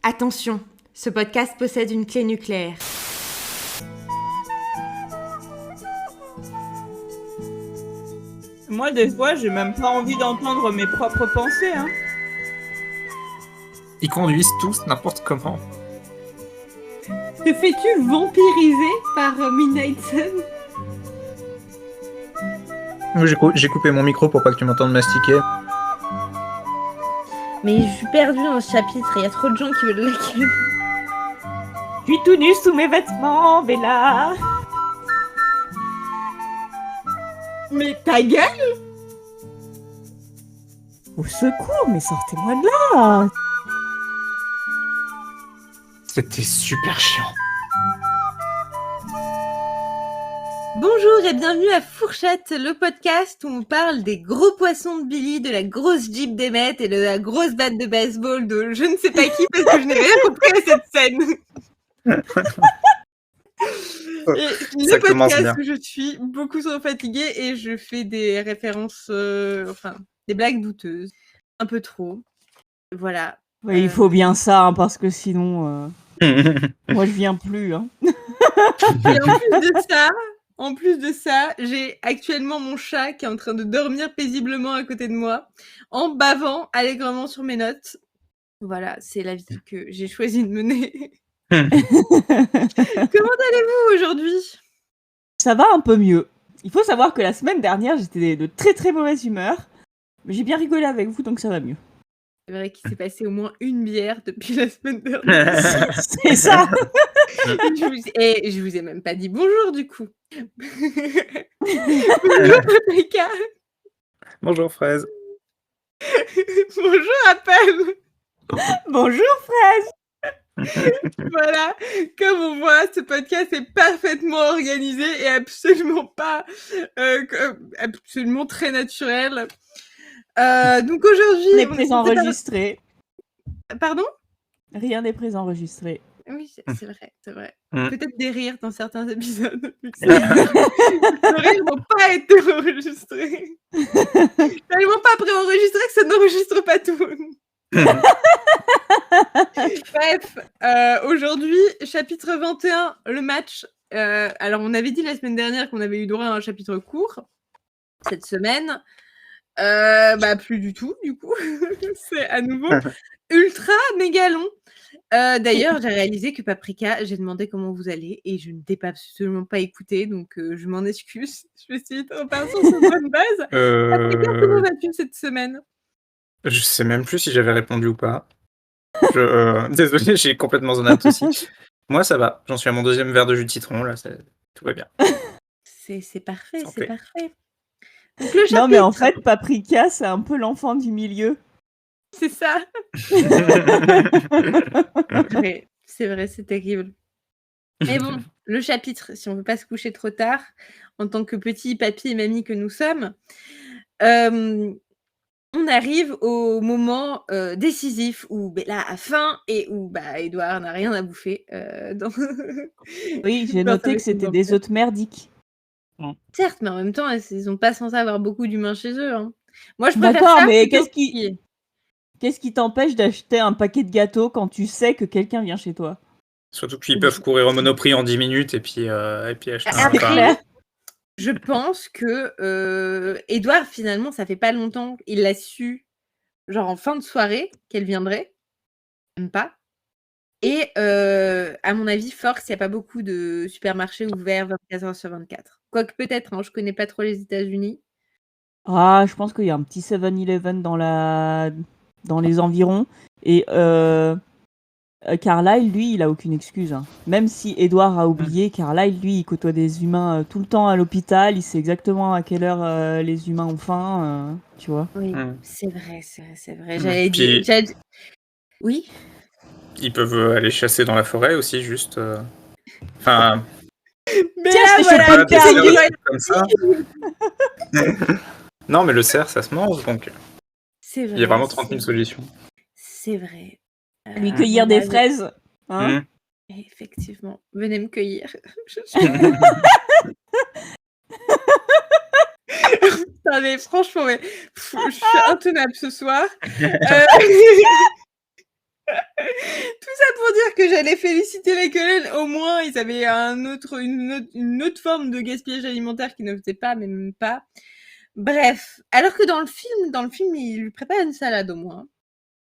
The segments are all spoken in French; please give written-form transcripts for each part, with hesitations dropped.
Attention, ce podcast possède une clé nucléaire. Moi, des fois, j'ai même pas envie d'entendre mes propres pensées, hein. Ils conduisent tous n'importe comment. Te fais-tu vampiriser par Midnight Sun? J'ai coupé mon micro pour pas que tu m'entendes mastiquer. Mais je suis perdue dans ce chapitre, il y a trop de gens qui veulent la queue. Je suis tout nu sous mes vêtements, Bella. Mais ta gueule! Au secours, mais sortez-moi de là. C'était super chiant. Bonjour et bienvenue à Fourchette, le podcast où on parle des gros poissons de Billy, de la grosse Jeep d'Emmett et de la grosse batte de baseball de je ne sais pas qui parce que je n'ai rien compris à cette scène. Et Ça le commence podcast bien. où je suis beaucoup trop fatiguée et je fais des références, des blagues douteuses. Un peu trop. Voilà. Ouais, il faut bien ça, hein, parce que sinon, moi je viens plus. Hein. Et en plus de ça, j'ai actuellement mon chat qui est en train de dormir paisiblement à côté de moi, en bavant allègrement sur mes notes. Voilà, c'est la vie que j'ai choisi de mener. Comment allez-vous aujourd'hui ? Ça va un peu mieux. Il faut savoir que la semaine dernière, j'étais de très très mauvaise humeur. Mais j'ai bien rigolé avec vous, donc ça va mieux. C'est vrai qu'il s'est passé au moins une bière depuis la semaine dernière. C'est ça. Et je vous ai même pas dit bonjour du coup. Bonjour Paprika. Bonjour Fraise. Bonjour Appel. Bonjour Fraise. Voilà, comme on voit, ce podcast est parfaitement organisé et absolument pas, absolument très naturel. Donc aujourd'hui, On est préenregistré. Pardon ? Rien n'est préenregistré. Oui, c'est vrai, c'est vrai. Mm. Peut-être des rires dans certains épisodes. Les rires n'ont pas été enregistrés. Tellement pas préenregistrés que ça n'enregistre pas tout. Bref, aujourd'hui, chapitre 21, le match. Alors, on avait dit la semaine dernière qu'on avait eu droit à un chapitre court. Cette semaine, plus du tout, du coup. C'est à nouveau ultra méga long. D'ailleurs, j'ai réalisé que Paprika, j'ai demandé comment vous allez et je ne t'ai pas absolument pas écouté, donc je m'en excuse. Je me suis dit, on part sur cette bonne base. Paprika, comment vas-tu cette semaine ? Je sais même plus si j'avais répondu ou pas. Désolé, j'ai complètement zonate aussi. Moi, ça va. J'en suis à mon deuxième verre de jus de citron, là, tout va bien. C'est parfait, Santé. c'est parfait. Donc, le Non mais en chapitre, fait, Paprika, c'est un peu l'enfant du milieu. c'est ça. C'est vrai, c'est terrible. Mais bon, le chapitre, si on ne veut pas se coucher trop tard, en tant que petit papy et mamie que nous sommes, on arrive au moment décisif où Bella a faim et où Édouard n'a rien à bouffer. Oui, j'ai dans noté sa que c'était maison des hôtes merdiques. Certes, mais en même temps, ils n'ont pas censé avoir beaucoup d'humains chez eux. Hein. Moi, je préfère D'accord, ça mais plutôt qu'est-ce qui t'empêche d'acheter un paquet de gâteaux quand tu sais que quelqu'un vient chez toi ? Surtout qu'ils peuvent courir au Monoprix en 10 minutes et puis acheter un Après, pain. je pense que Édouard, finalement, ça fait pas longtemps. Il l'a su, genre en fin de soirée, qu'elle viendrait. Même pas. Et à mon avis, Forks, il n'y a pas beaucoup de supermarchés ouverts 24h sur 24. Quoique peut-être, hein, je connais pas trop les États-Unis. Ah, je pense qu'il y a un petit 7-Eleven dans les environs. Et Carlyle, lui, il a aucune excuse. Hein. Même si Edward a oublié, Carlyle, lui, il côtoie des humains tout le temps à l'hôpital. Il sait exactement à quelle heure les humains ont faim, tu vois. Oui, Mm. c'est vrai. Puis- Oui. Ils peuvent aller chasser dans la forêt aussi, juste. Enfin, Mais Tiens, là, je te voilà, chope un des perdu. stéréotypes comme ça. Non, mais le cerf, ça se mange, donc c'est vrai. il y a vraiment 30 000 solutions. C'est vrai. Lui cueillir des voilà, fraises. Hein. Effectivement. Venez me cueillir. Putain, mais franchement, je suis intenable ce soir. Tout ça pour dire que j'allais féliciter les Cullen. Au moins, ils avaient une autre forme de gaspillage alimentaire qu'ils ne faisaient pas, mais même pas. Bref. Alors que dans le film, il lui prépare une salade au moins.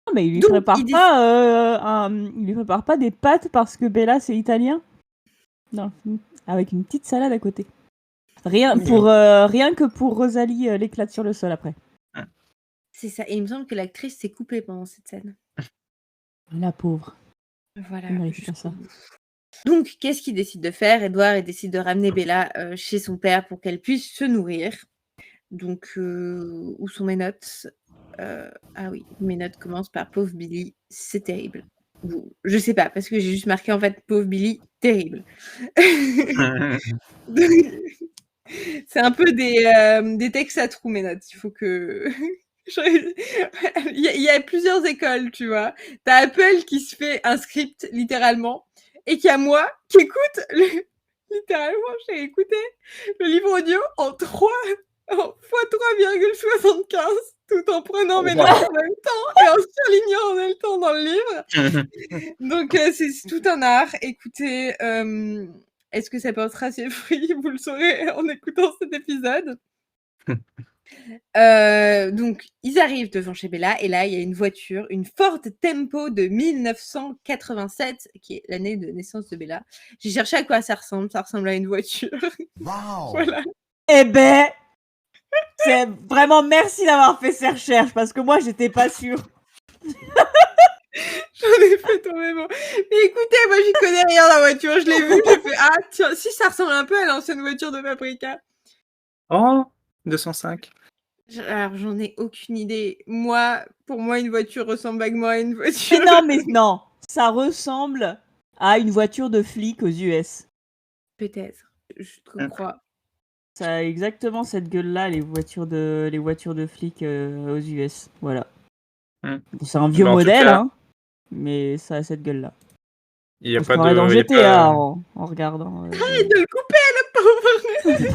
Non, mais il lui Donc, prépare il pas, il lui prépare pas des pâtes parce que Bella c'est italien. Non, avec une petite salade à côté. Rien que pour Rosalie l'éclate sur le sol après. C'est ça. Et il me semble que l'actrice s'est coupée pendant cette scène. La pauvre. Voilà. Elle mérite pas ça. Donc, qu'est-ce qu'il décide de faire? Edouard, il décide de ramener Bella chez son père pour qu'elle puisse se nourrir. Donc, où sont mes notes? Ah oui, mes notes commencent par pauvre Billy, c'est terrible. Je sais pas, parce que j'ai juste marqué en fait pauvre Billy, terrible. C'est un peu des textes à trous, mes notes. Il faut que. Il y a plusieurs écoles, tu vois. T'as Apple qui se fait un script, littéralement, et qu'il y a moi qui écoute, littéralement, j'ai écouté le livre audio en x3,75, tout en prenant mes notes en même temps et en surlignant en même temps dans le livre. Donc, c'est tout un art. Écoutez, est-ce que ça portera ses fruits? Vous le saurez en écoutant cet épisode. Donc, ils arrivent devant chez Bella et là, il y a une voiture, une Ford Tempo de 1987, qui est l'année de naissance de Bella. J'ai cherché à quoi ça ressemble. Ça ressemble à une voiture. Wow. Voilà. Eh ben, c'est vraiment merci d'avoir fait ces recherches parce que moi j'étais pas sûre. J'en ai fait tomber mon. Mais écoutez, moi j'y connais rien la voiture. Je l'ai vue, j'ai fait ah tiens, si ça ressemble un peu à l'ancienne voiture de Paprika. Oh, 205. Alors j'en ai aucune idée. Moi, pour moi, une voiture ressemble vaguement à une voiture. Mais non, ça ressemble à une voiture de flic aux US. Peut-être, je te crois. Ça a exactement cette gueule-là, les voitures de flics aux US. Voilà. C'est un vieux Bah, en tout modèle, cas, hein, mais ça a cette gueule-là. Il y a On se pas croirait dans de. il y a GTA pas- en regardant. Arrête de le couper, le pauvre.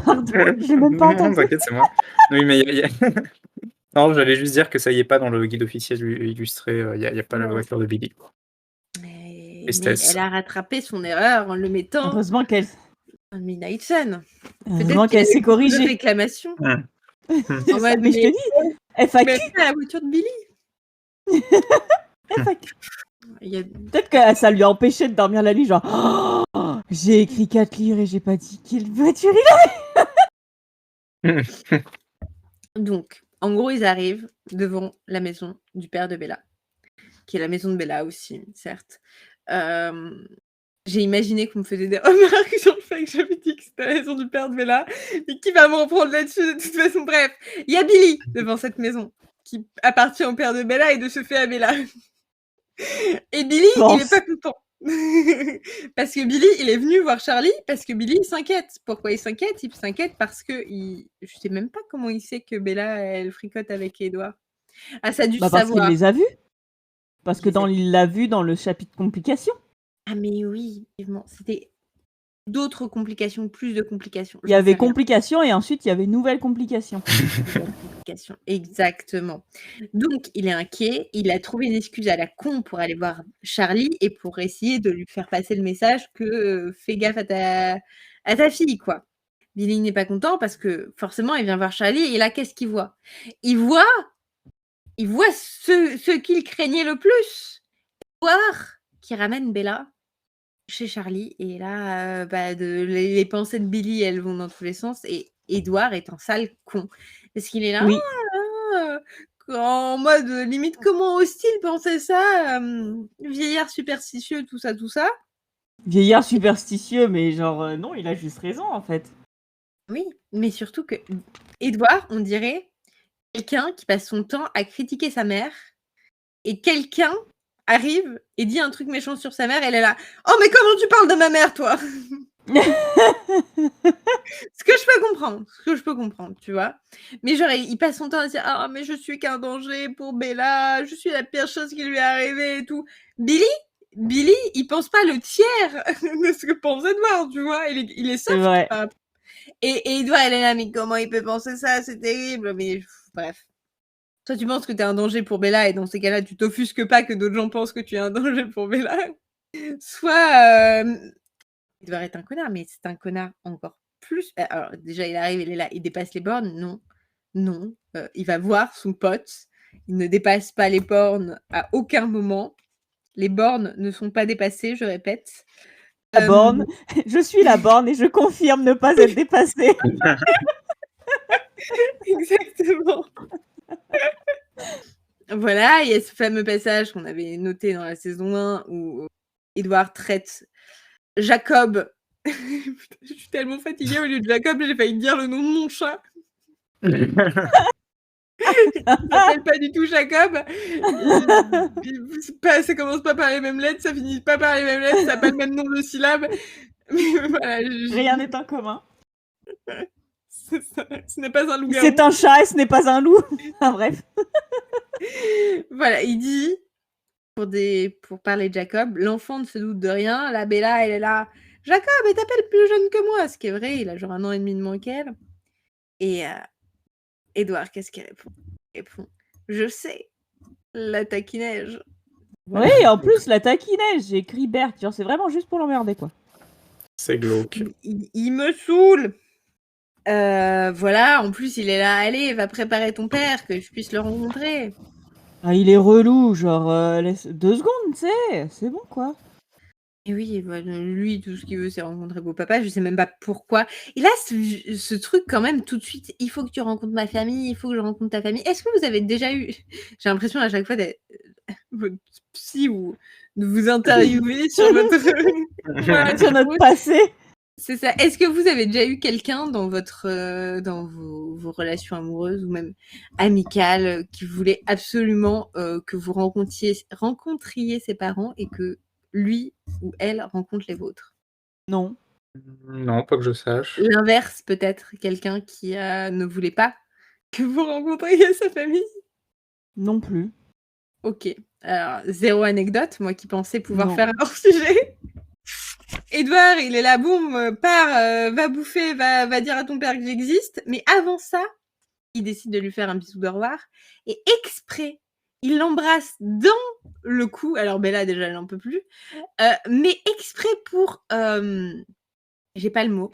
Pardon, j'ai même pas Non, entendu. t'inquiète, c'est moi. Oui, mais il y a. Non, j'allais juste dire que ça y est pas dans le guide officiel illustré. Il y a pas la Non. voiture de Billy. Mais Tristesse. elle a rattrapé son erreur en le mettant Heureusement qu'elle en Midnight Sun. Heureusement qu'il y qu'elle a eu s'est beaucoup de corrigée. réclamations. C'est En ça, mode, mais je te dis, FAQ. mais pas la voiture de Billy. FAQ. Il y a... Peut-être que ça lui a empêché de dormir la nuit, genre oh, j'ai écrit 4 livres et j'ai pas dit quelle voiture il a. Donc, en gros, ils arrivent devant la maison du père de Bella, qui est la maison de Bella aussi, certes. J'ai imaginé qu'on me faisait des remarques sur le fait que j'avais dit que c'était la maison du père de Bella, et qui va me reprendre là-dessus de toute façon. Bref, il y a Billy devant cette maison, qui appartient au père de Bella et de ce fait à Bella. Et Billy, il est pas content. Parce que Billy, il est venu voir Charlie, parce que Billy, il s'inquiète. Pourquoi il s'inquiète? Il s'inquiète parce que je sais même pas comment il sait que Bella, elle fricote avec Edouard. Ah, ça a dû Parce savoir. qu'il les a vus. Parce que il l'a vu dans le chapitre complications. Ah mais oui, effectivement, c'était d'autres complications, plus de complications. Il y avait complications et ensuite il y avait nouvelles complications. Exactement. Donc, il est inquiet. Il a trouvé une excuse à la con pour aller voir Charlie et pour essayer de lui faire passer le message que fais gaffe à ta fille, quoi. Billy n'est pas content parce que forcément, il vient voir Charlie et là, qu'est-ce qu'il voit? Il voit ce qu'il craignait le plus. Edouard qui ramène Bella chez Charlie et là, les pensées de Billy, elles vont dans tous les sens et Edouard est un sale con. Parce qu'il est là, Oui. en mode limite comment ose-t-il penser ça, vieillard superstitieux, tout ça. Vieillard superstitieux, mais genre non, il a juste raison en fait. Oui, mais surtout que Edouard, on dirait quelqu'un qui passe son temps à critiquer sa mère et quelqu'un arrive et dit un truc méchant sur sa mère, elle est là, oh mais comment tu parles de ma mère, toi? Ce que je peux comprendre, tu vois. Mais genre, il passe son temps à dire, ah mais je suis qu'un danger pour Bella, je suis la pire chose qui lui est arrivée et tout. Billy, il pense pas le tiers de ce que pense Edouard, tu vois. Il est soft. C'est vrai. Et Edouard, elle est là, mais comment il peut penser ça? C'est terrible. Mais bref. Toi, tu penses que tu es un danger pour Bella et dans ces cas-là, tu t'offusques pas que d'autres gens pensent que tu es un danger pour Bella. Soit Edouard est un connard, mais c'est un connard encore plus. Alors, déjà, il arrive, il est là, il dépasse les bornes. Non, non. Il va voir son pote. Il ne dépasse pas les bornes à aucun moment. Les bornes ne sont pas dépassées, je répète. La borne. Je suis la borne et je confirme ne pas être dépassée. Exactement. Voilà, il y a ce fameux passage qu'on avait noté dans la saison 1 où Edouard traite Jacob. Putain, je suis tellement fatiguée, au lieu de Jacob, j'ai failli dire le nom de mon chat. Il s'appelle pas du tout Jacob. Ça commence pas par les mêmes lettres, ça finit pas par les mêmes lettres, ça n'a pas le même nombre de syllabes. Mais voilà, Rien n'est en commun. Ce n'est pas un loup-garou. C'est un chat et ce n'est pas un loup. Enfin, bref. Voilà, il dit, pour parler de Jacob, l'enfant ne se doute de rien. La Bella, elle est là. Jacob, elle t'appelle plus jeune que moi. Ce qui est vrai, il a genre 1 an et demi de moins qu'elle. Et Edouard, qu'est-ce qu'il répond? Il répond, je sais, la taquinège. Oui, en plus, la taquinège, j'ai écrit Bert. Genre, c'est vraiment juste pour l'emmerder, quoi. C'est glauque. Il me saoule. Voilà, en plus, il est là. Allez, va préparer ton père, que je puisse le rencontrer. Ah, il est relou, genre, laisse 2 secondes, tu sais, c'est bon, quoi. Et oui, bah, lui, tout ce qu'il veut, c'est rencontrer beau papa. Je sais même pas pourquoi. Il a ce truc quand même tout de suite. Il faut que tu rencontres ma famille, il faut que je rencontre ta famille. Est-ce que vous avez déjà eu... J'ai l'impression à chaque fois d'être votre psy ou de vous interviewer sur votre... Voilà, Sur notre passé. C'est ça. Est-ce que vous avez déjà eu quelqu'un dans dans vos relations amoureuses ou même amicales qui voulait absolument que vous rencontriez ses parents et que lui ou elle rencontre les vôtres? Non. Non, pas que je sache. L'inverse, peut-être, quelqu'un qui ne voulait pas que vous rencontriez sa famille? Non plus. Ok. Alors, 0 anecdote, moi qui pensais pouvoir Non. faire un hors-sujet. Edouard, il est là, boum, pars, va bouffer, va dire à ton père que j'existe. Mais avant ça, il décide de lui faire un bisou de revoir. Et exprès, il l'embrasse dans le cou. Alors Bella, déjà, elle n'en peut plus. Mais exprès pour... j'ai pas le mot.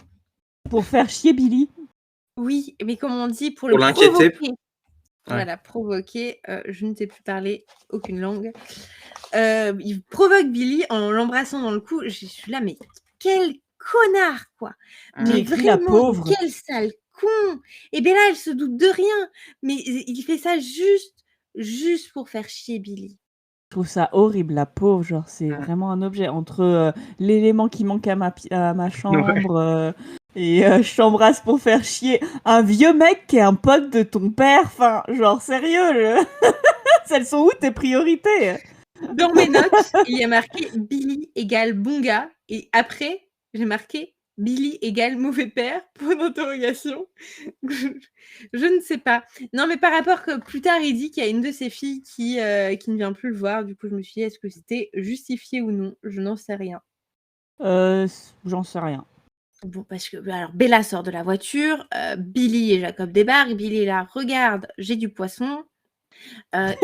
Pour faire chier Billy. Oui, mais comment on dit? Pour Pour le l'inquiéter. provoquer. Voilà, provoquer. Je ne sais plus parler aucune langue. Il provoque Billy en l'embrassant dans le cou. Je suis là, mais quel connard, quoi. Mais écrit la vraiment, pauvre. quel sale con. Et Bella, elle se doute de rien. Mais il fait ça juste pour faire chier Billy. Je trouve ça horrible, la pauvre. Genre, c'est vraiment un objet. Entre l'élément qui manque à ma chambre et je t'embrasse pour faire chier un vieux mec qui est un pote de ton père. Enfin, genre, sérieux. Elles sont où tes priorités? Dans mes notes, il y a marqué Billy égale bon gars. Et après, j'ai marqué Billy égale mauvais père, point d'interrogation. Je ne sais pas. Non, mais par rapport que plus tard, il dit qu'il y a une de ses filles qui ne vient plus le voir. Du coup, je me suis dit, est-ce que c'était justifié ou non? Je n'en sais rien. J'en sais rien. Bon, parce que alors Bella sort de la voiture, Billy et Jacob débarquent. Billy est là, regarde, j'ai du poisson.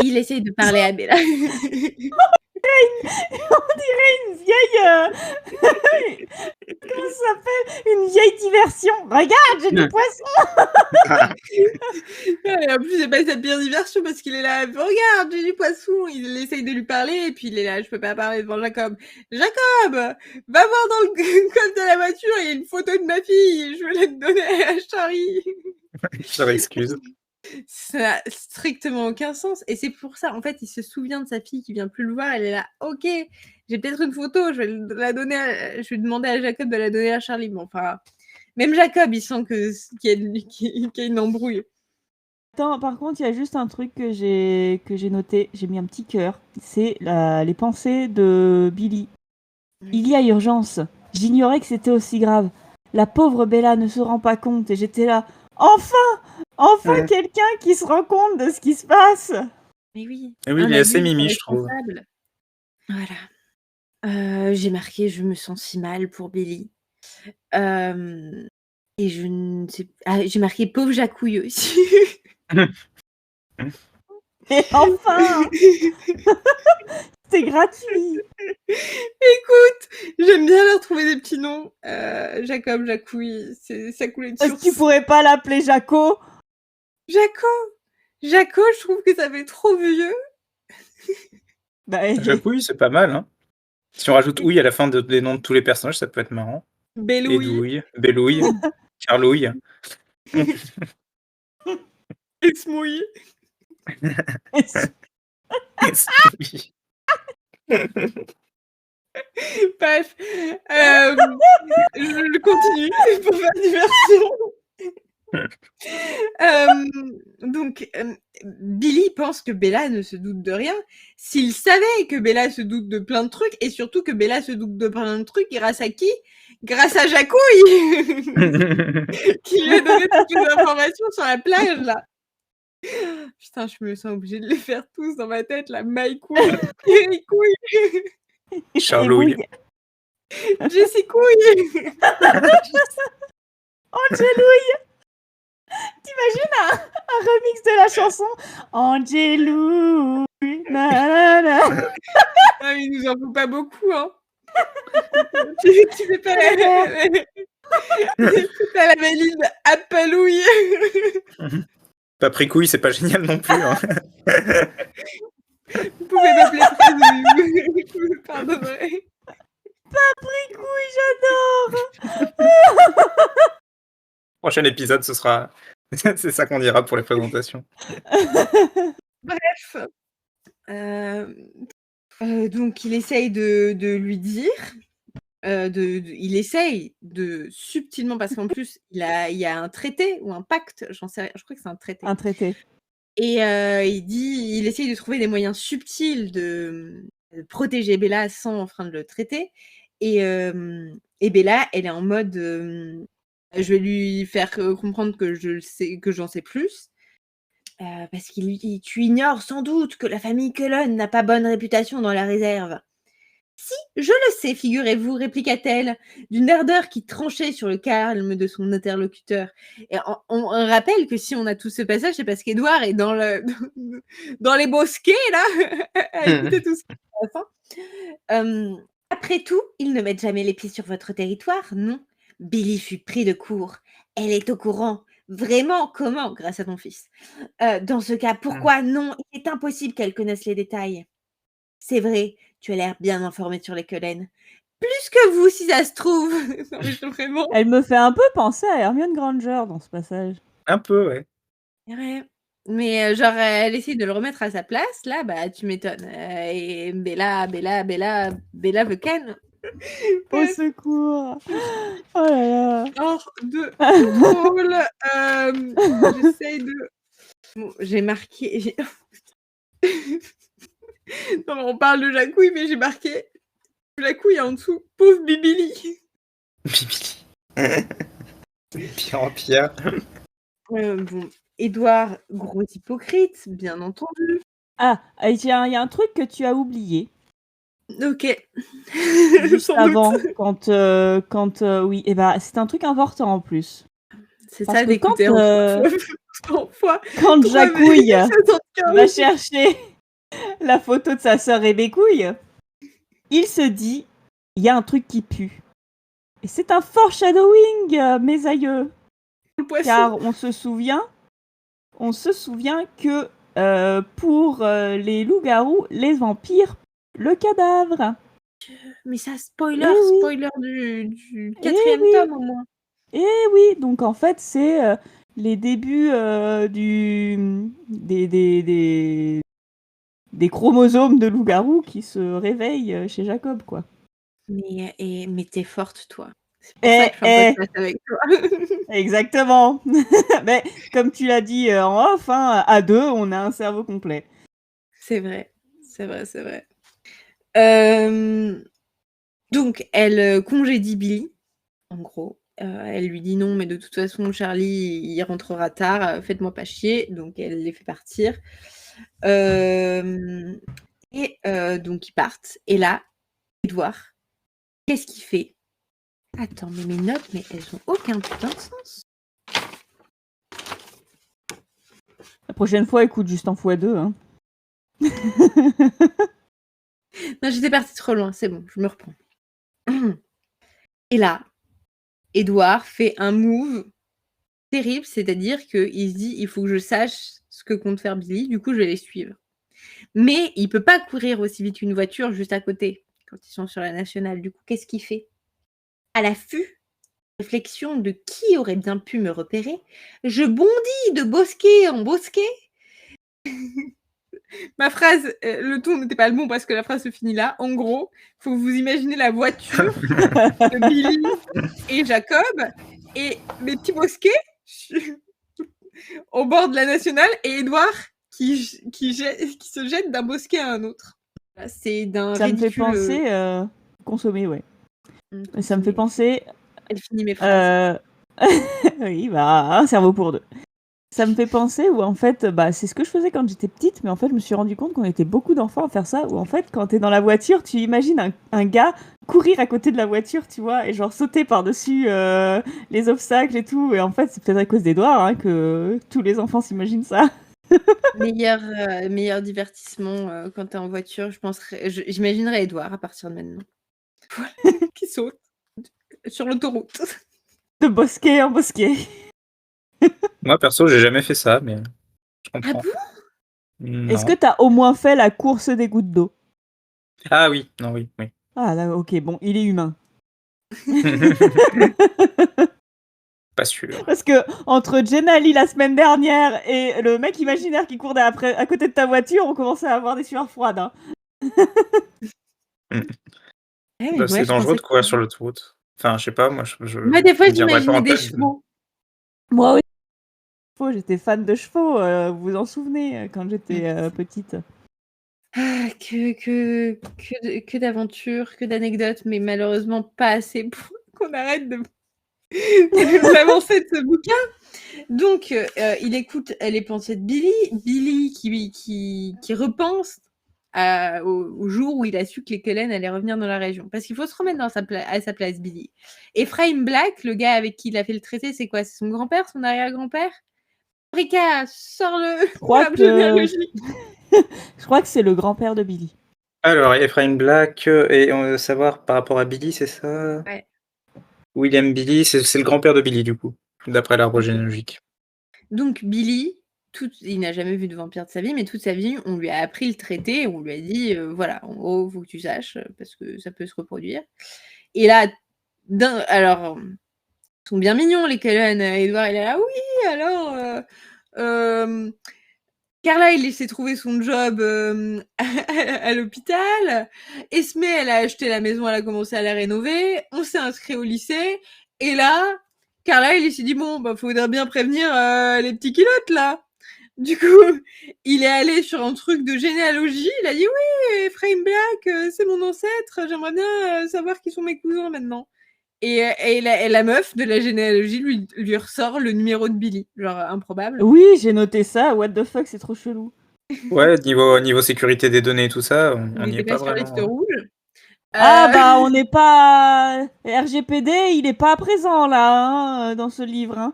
Il essaye de parler à Bella. On dirait une vieille... Comment ça s'appelle? Une vieille diversion. Regarde, j'ai du poisson. Et en plus, c'est pas sa pire diversion parce qu'il est là, regarde, j'ai du poisson. Il essaye de lui parler et puis il est là, je peux pas parler devant Jacob. Jacob, va voir dans le coffre de la voiture, il y a une photo de ma fille, je vais la te donner à Charlie. Je m'excuse. Ça n'a strictement aucun sens. Et c'est pour ça, en fait, il se souvient de sa fille qui vient plus le voir. Elle est là, ok, j'ai peut-être une photo, je vais la donner je vais demander à Jacob de la donner à Charlie. Mais enfin, même Jacob, il sent qu'il y a une embrouille. Attends, par contre, il y a juste un truc que j'ai noté. J'ai mis un petit cœur. C'est les pensées de Billy. Il y a urgence. J'ignorais que c'était aussi grave. La pauvre Bella ne se rend pas compte. Et j'étais là, enfin quelqu'un qui se rend compte de ce qui se passe. Mais oui. Et oui, il est assez mimi, je trouve. Voilà. J'ai marqué, je me sens si mal pour Billy. Et je ne sais... j'ai marqué pauvre Jacouille aussi. Et enfin c'est gratuit. Écoute, j'aime bien leur trouver des petits noms. Jacob, Jacouille, ça coulait de Est-ce source. que tu pourrais pas l'appeler Jaco? Jaco, je trouve que ça fait trop vieux. Bah, Jacouille, c'est pas mal, hein. Si on rajoute ouille à la fin des noms de tous les personnages, ça peut être marrant. Bélouille, Edouille, Bélouille, Carlouille. Esmouille. Esmouille. Bref, je continue pour faire diversion. Donc, Billy pense que Bella ne se doute de rien. S'il savait que Bella se doute de plein de trucs, et surtout que Bella se doute de plein de trucs, grâce à qui? Grâce à Jacouille qui lui a donné toutes les informations sur la plage, là. Putain, je me sens obligée de les faire tous dans ma tête, là. Maïcouille, Ericouille, Charlouille. Jessicouille. Angelouille. T'imagines un remix de la chanson Angelouille. Na. Ah, mais il nous en faut pas beaucoup, hein. tu fais pas la valise Appalouille. Papricouille, c'est pas génial non plus. Hein. Vous pouvez m'appeler Fraise, vous me pardonnerez. Papricouille, j'adore. Prochain épisode, ce sera. C'est ça qu'on dira pour les présentations. Bref. Donc, il essaye de lui dire. Il essaye de subtilement, parce qu'en plus, il y a un traité ou un pacte, j'en sais rien, je crois que c'est un traité. Un traité. Et il essaye de trouver des moyens subtils de protéger Bella sans enfreindre le traité. Et Bella, elle est en mode je vais lui faire comprendre que j'en sais plus. Parce tu ignores sans doute que la famille Cullen n'a pas bonne réputation dans la réserve. Si, je le sais, figurez-vous, répliqua-t-elle, d'une ardeur qui tranchait sur le calme de son interlocuteur. Et on rappelle que si on a tout ce passage, c'est parce qu'Édouard est dans les bosquets, là, à écouter tout ce qui se passe. Après tout, ils ne mettent jamais les pieds sur votre territoire, non? Billy fut pris de court. Elle est au courant. Vraiment, comment, grâce à ton fils? Dans ce cas, pourquoi non? Il est impossible qu'elle connaisse les détails. C'est vrai, tu as l'air bien informée sur les Cullen. Plus que vous, si ça se trouve. Non, mais vraiment. Elle me fait un peu penser à Hermione Granger dans ce passage. Un peu, ouais. Ouais. Mais genre, elle essaie de le remettre à sa place, là, bah, tu m'étonnes. Et Bella veut Ken. Au secours. Oh là là. Hors de contrôle. J'essaye de... Bon, j'ai marqué... Non, mais on parle de Jacouille, mais j'ai marqué Jacouille en dessous. Pauvre Bibili. Bibili. Pire en pire. Bon, Édouard, gros hypocrite, bien entendu. Ah, il y a un truc que tu as oublié. Ok. Juste Sans avant, doute. quand oui, et bah c'est un truc important en plus. C'est Parce ça que d'écouter quand Jacouille va chercher la photo de sa sœur Rébécouille, il se dit, il y a un truc qui pue. Et c'est un foreshadowing, mes aïeux. Car on se souvient que pour les loups-garous, les vampires, le cadavre. Mais ça, spoiler du 4e tome au moins. Et oui, donc en fait, c'est les débuts des chromosomes de loup-garou qui se réveillent chez Jacob, quoi. Mais t'es forte, toi. C'est pour ça que je fais un podcast avec toi. Exactement. Mais comme tu l'as dit en off, hein, à deux, on a un cerveau complet. C'est vrai. Donc, elle congédie Billy, en gros. Elle lui dit non, mais de toute façon, Charlie, il rentrera tard, faites-moi pas chier. Donc, elle les fait partir. Donc, ils partent. Et là, Édouard, qu'est-ce qu'il fait? Attends, mais mes notes, mais elles ont aucun putain de sens. La prochaine fois, écoute juste en x2. Hein. Non, j'étais partie trop loin, c'est bon, je me reprends. Et là, Édouard fait un move terrible, c'est-à-dire qu'il se dit il faut que je sache ce que compte faire Billy, du coup je vais les suivre. Mais il peut pas courir aussi vite qu'une voiture juste à côté quand ils sont sur la nationale. Du coup, qu'est-ce qu'il fait? À l'affût, réflexion de qui aurait bien pu me repérer, je bondis de bosquet en bosquet. Ma phrase, le ton n'était pas le bon parce que la phrase se finit là. En gros, faut que vous imaginez la voiture de Billy et Jacob et mes petits bosquets au bord de la nationale et Édouard qui se jette d'un bosquet à un autre. C'est d'un Ça me fait ridicule. penser consommer, ouais. Ça me fait Consommer. penser Elle finit mes phrases. oui, bah un cerveau pour deux. Ça me fait penser où en fait, bah c'est ce que je faisais quand j'étais petite, mais en fait je me suis rendu compte qu'on était beaucoup d'enfants à faire ça. Où en fait quand t'es dans la voiture, tu imagines un gars courir à côté de la voiture, tu vois, et genre sauter par-dessus les obstacles et tout. Et en fait c'est peut-être à cause d'Edouard hein, que tous les enfants s'imaginent ça. Meilleur divertissement quand t'es en voiture, j'imaginerais Édouard à partir de maintenant. Voilà, qui saute sur l'autoroute. De bosquet en bosquet. Moi, perso, j'ai jamais fait ça, mais je Ah comprends. bon? Est-ce Non. que t'as au moins fait la course des gouttes d'eau? Ah oui, non, oui. Ah là, ok, bon, il est humain. Pas sûr. Parce que entre Jenna Lee la semaine dernière et le mec imaginaire qui courait à côté de ta voiture, on commençait à avoir des sueurs froides. Hein. Eh, mais Bah, ouais, c'est je dangereux pensais de courir que- sur l'autoroute. Enfin, je sais pas, moi, Moi, des fois, je dirais pas j'imaginais en des tête. chevaux. Moi oui. J'étais fan de chevaux, vous vous en souvenez, quand j'étais petite. Ah, que d'aventures, que d'anecdotes, mais malheureusement pas assez pour qu'on arrête de d'avancer de ce bouquin. Donc, il écoute les pensées de Billy qui repense au jour où il a su que les Cullen allaient revenir dans la région. Parce qu'il faut se remettre à sa place, Billy. Ephraim Black, le gars avec qui il a fait le traité, c'est quoi? C'est son grand-père, son arrière-grand-père? Rika, sors Je crois l'arbre que généalogique. je crois que c'est le grand-père de Billy. Alors, Ephraim Black, et on veut savoir par rapport à Billy, c'est ça? Ouais. William Billy, c'est le grand-père de Billy, du coup, d'après l'arbre généalogique. Donc Billy, il n'a jamais vu de vampire de sa vie, mais toute sa vie, on lui a appris le traité, et on lui a dit, voilà, en gros, faut que tu saches, parce que ça peut se reproduire. Et là, alors, ils sont bien mignons, les Cullen. Edward, il est là, oui, alors, Carla, il s'est trouvé son job à l'hôpital. Esme, elle a acheté la maison, elle a commencé à la rénover. On s'est inscrit au lycée. Et là, Carla, il s'est dit, bon, bah, faudrait bien prévenir les petits kilotes, là. Du coup, il est allé sur un truc de généalogie. Il a dit, oui, Ephraim Black, c'est mon ancêtre. J'aimerais bien savoir qui sont mes cousins maintenant. Et la meuf de la généalogie lui ressort le numéro de Billy. Genre, improbable. Oui, j'ai noté ça. What the fuck, c'est trop chelou. Ouais, niveau sécurité des données et tout ça, on Il n'y est n'était pas pas sur vraiment. liste rouge. Ah bah on n'est pas RGPD, il est pas présent là dans ce livre. Hein.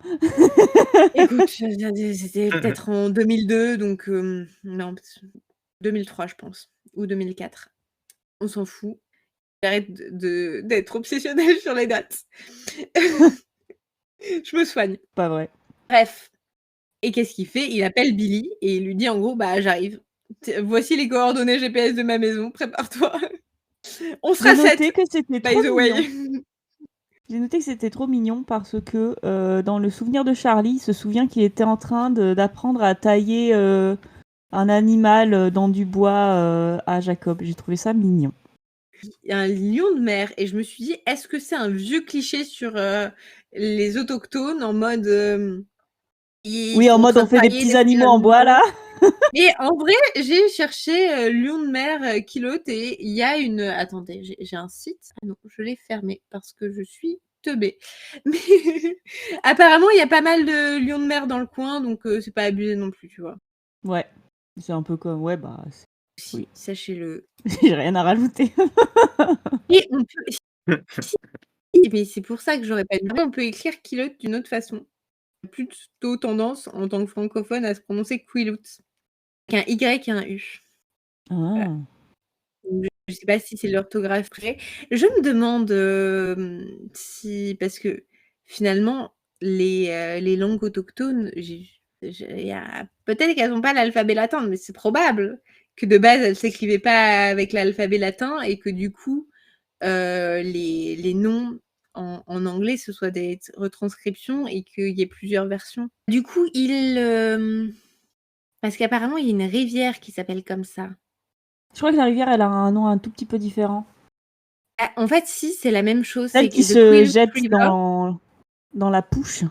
Écoute, c'était peut-être en 2002, donc non, 2003 je pense, ou 2004. On s'en fout. J'arrête d'être obsessionnelle sur les dates. Je me soigne. Pas vrai. Bref. Et qu'est-ce qu'il fait? Il appelle Billy et il lui dit en gros, bah j'arrive. Voici les coordonnées GPS de ma maison, prépare-toi. On sera J'ai 7, noté que c'était by trop the way. mignon. J'ai noté que c'était trop mignon parce que dans le souvenir de Charlie, il se souvient qu'il était en train d'apprendre à tailler un animal dans du bois à Jacob. J'ai trouvé ça mignon. Il y a un lion de mer et je me suis dit, est-ce que c'est un vieux cliché sur les autochtones en mode Oui, en mode on fait des petits animaux en bois là. Mais en vrai, j'ai cherché lion de mer kilote et il y a une. Attendez, j'ai un site. Ah non, je l'ai fermé parce que je suis teubée. Mais apparemment, il y a pas mal de lions de mer dans le coin, donc c'est pas abusé non plus, tu vois. Ouais, c'est un peu comme ouais bah. Si, Oui. sachez-le. J'ai rien à rajouter. Et on peut. Mais c'est pour ça que j'aurais pas dit. On peut écrire kilote d'une autre façon. Plutôt tendance en tant que francophone à se prononcer Quiloute. Avec un Y et un U. Ah. Je sais pas si c'est l'orthographe près. Je me demande si, parce que finalement, les langues autochtones, peut-être qu'elles n'ont pas l'alphabet latin, mais c'est probable que de base, elles ne s'écrivaient pas avec l'alphabet latin et que du coup, les noms en anglais, ce soit des retranscriptions et qu'il y ait plusieurs versions. Du coup, parce qu'apparemment, il y a une rivière qui s'appelle comme ça. Je crois que la rivière, elle a un nom un tout petit peu différent. Ah, en fait, si, c'est la même chose. Celle C'est qui The se Quileute jette River. dans la pouche.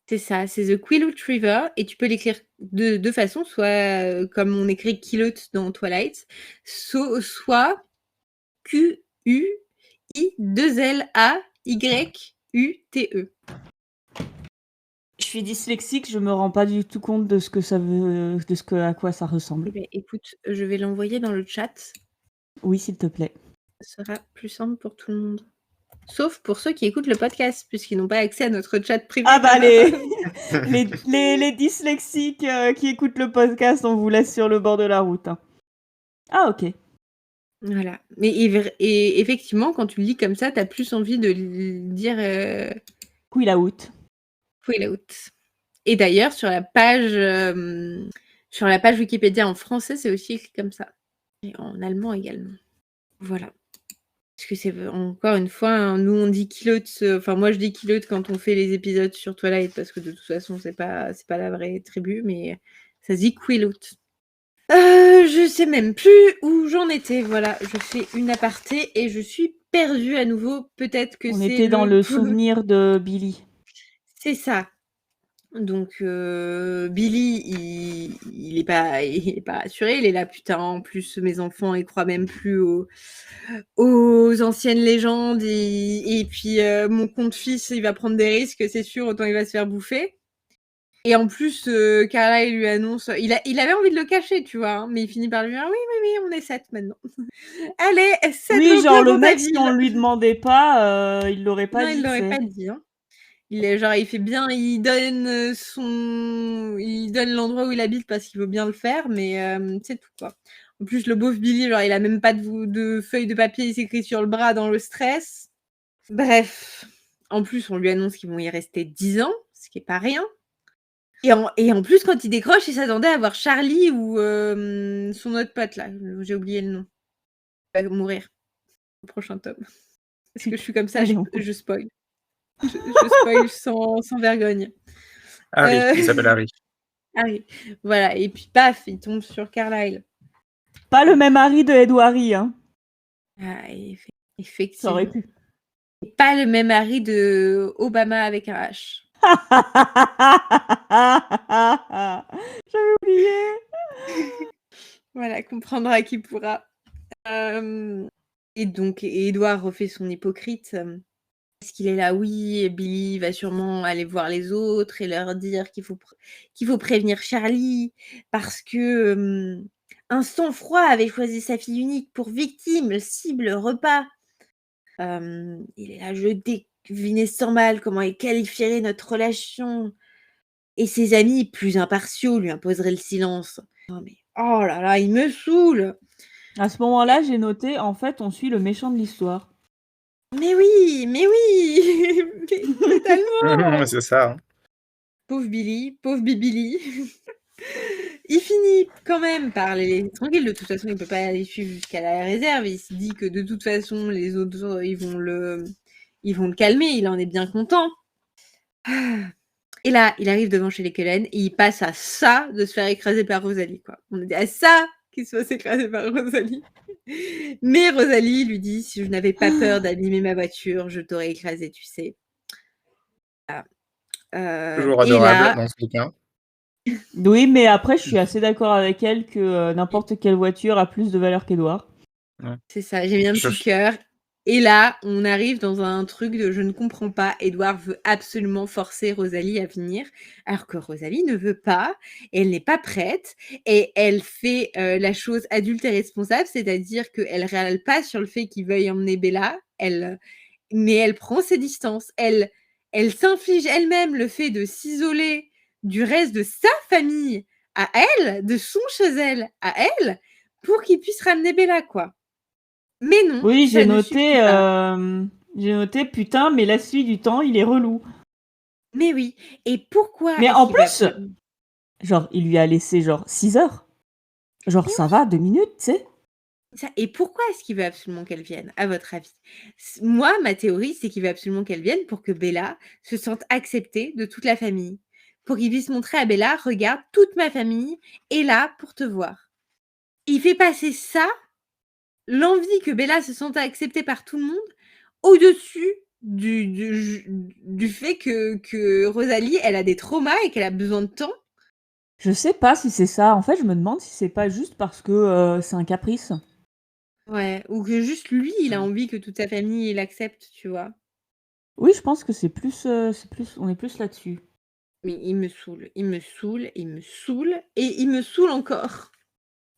C'est ça, c'est The Quileute River. Et tu peux l'écrire de deux façons, soit comme on écrit Quileute dans Twilight, soit Q-U-I-2-L-A-Y-U-T-E. Je suis dyslexique, je me rends pas du tout compte de ce que ça veut, à quoi ça ressemble. Eh ben, écoute, je vais l'envoyer dans le chat. Oui, s'il te plaît. Ça sera plus simple pour tout le monde. Sauf pour ceux qui écoutent le podcast, puisqu'ils n'ont pas accès à notre chat privé. Ah bah les dyslexiques qui écoutent le podcast, on vous laisse sur le bord de la route. Hein. Ah ok. Voilà. Et effectivement, quand tu le lis comme ça, tu as plus envie de dire Quileute. Quileute. Et d'ailleurs, sur la page Wikipédia en français, c'est aussi écrit comme ça. Et en allemand également. Voilà. Parce que c'est encore une fois, hein, nous on dit Quileute, enfin moi je dis Quileute quand on fait les épisodes sur Twilight, parce que de toute façon c'est pas la vraie tribu, mais ça se dit Quileute. Je sais même plus où j'en étais. Voilà, je fais une aparté et je suis perdue à nouveau. Peut-être que On c'est était dans le souvenir de Billy. C'est ça. Donc Billy, il est pas assuré. Il est là, putain. En plus, mes enfants, ils croient même plus aux anciennes légendes. Et puis mon compte fils, il va prendre des risques, c'est sûr. Autant il va se faire bouffer. Et en plus, Carla, il lui annonce... Il avait envie de le cacher, tu vois, hein, mais il finit par lui dire « Oui, on est 7 maintenant. » Allez, 7 Oui, genre le dans ta mec, si ville. on lui demandait pas, il l'aurait pas Non, dit. il l'aurait pas dit. Hein. Il fait bien, il donne l'endroit où il habite parce qu'il veut bien le faire, mais c'est tout, quoi. En plus, le beauf Billy, genre, il a même pas de feuille de papier, il s'écrit sur le bras dans le stress. Bref. En plus, on lui annonce qu'ils vont y rester 10 ans, ce qui est pas rien. Et en plus, quand il décroche, il s'attendait à voir Charlie ou son autre pote, là. J'ai oublié le nom. Il va mourir au prochain tome. Parce que je suis comme ça, Allez, je spoil. Je spoil sans vergogne. Harry, il s'appelle Harry. Harry. Voilà, et puis paf, il tombe sur Carlyle. Pas le même Harry de Edward, hein. Ah, Ça effectivement. aurait pu. Et pas le même Harry de Obama avec un H. J'avais oublié. Voilà, comprendra qui pourra. Et donc, Edouard refait son hypocrite. Parce qu'il est là, oui, Billy va sûrement aller voir les autres et leur dire qu'il faut prévenir Charlie parce que un sang-froid avait choisi sa fille unique pour victime, cible, repas. Il est là, je devinais sans mal comment il qualifierait notre relation. Et ses amis, plus impartiaux, lui imposeraient le silence. Non mais, oh là là, il me saoule. À ce moment-là, j'ai noté, en fait, on suit le méchant de l'histoire. Mais oui, mais totalement. C'est ça. Hein. Pauvre Bibili. Il finit quand même par les laisser tranquilles. De toute façon, il peut pas aller suivre jusqu'à la réserve. Il se dit que de toute façon, les autres, ils vont le calmer. Il en est bien content. Et là, il arrive devant chez les Cullen et il passe à ça de se faire écraser par Rosalie, quoi. On est à ça qu'il se fasse écraser par Rosalie. Mais Rosalie lui dit, si je n'avais pas peur d'abîmer ma voiture, je t'aurais écrasé, tu sais. Toujours adorable dans ce bouquin. Oui, mais après, je suis assez d'accord avec elle que n'importe quelle voiture a plus de valeur qu'Edouard. Ouais. C'est ça, j'ai mis un petit cœur. Et là, on arrive dans un truc de je ne comprends pas. Edouard veut absolument forcer Rosalie à venir, alors que Rosalie ne veut pas, elle n'est pas prête, et elle fait la chose adulte et responsable, c'est-à-dire qu'elle râle pas sur le fait qu'il veuille emmener Bella, mais elle prend ses distances. Elle s'inflige elle-même le fait de s'isoler du reste de sa famille à elle, de son chez elle à elle, pour qu'il puisse ramener Bella, quoi. Mais non. Oui, ça ne suffit pas. j'ai noté, putain, mais la suite du temps, il est relou. Mais oui. Et pourquoi Mais est-ce en qu'il va plus, genre, il lui a laissé genre 6 heures. Genre, ça va, 2 minutes, tu sais. Et pourquoi est-ce qu'il veut absolument qu'elle vienne, à votre avis? Moi, ma théorie, c'est qu'il veut absolument qu'elle vienne pour que Bella se sente acceptée de toute la famille. Pour qu'il puisse montrer à Bella, regarde, toute ma famille est là pour te voir. Il fait passer ça, l'envie que Bella se sente acceptée par tout le monde, au-dessus du fait que Rosalie, elle a des traumas et qu'elle a besoin de temps. Je sais pas si c'est ça. En fait, je me demande si c'est pas juste parce que c'est un caprice. Ouais, ou que juste lui, il a envie que toute sa famille l'accepte, tu vois. Oui, je pense que c'est plus, on est plus là-dessus. Mais il me saoule, il me saoule, il me saoule et il me saoule encore.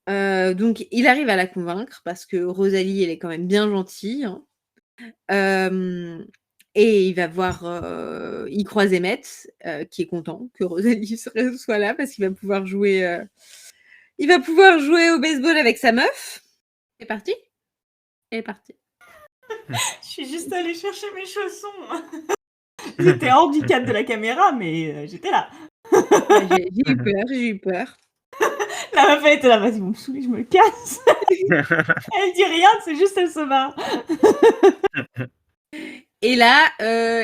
Donc il arrive à la convaincre parce que Rosalie, elle est quand même bien gentille, hein. Et il va voir, il croise Emmett, qui est content que Rosalie soit là parce qu'il va pouvoir jouer, au baseball avec sa meuf. Elle est partie? Elle est partie. Je suis juste allée chercher mes chaussons. J'étais hors du cadre de la caméra, mais j'étais là. J'ai eu peur. La meuf, elle était là, vas-y, vous me saoulez, je me casse. Elle dit rien, c'est juste elle se barre. Et là,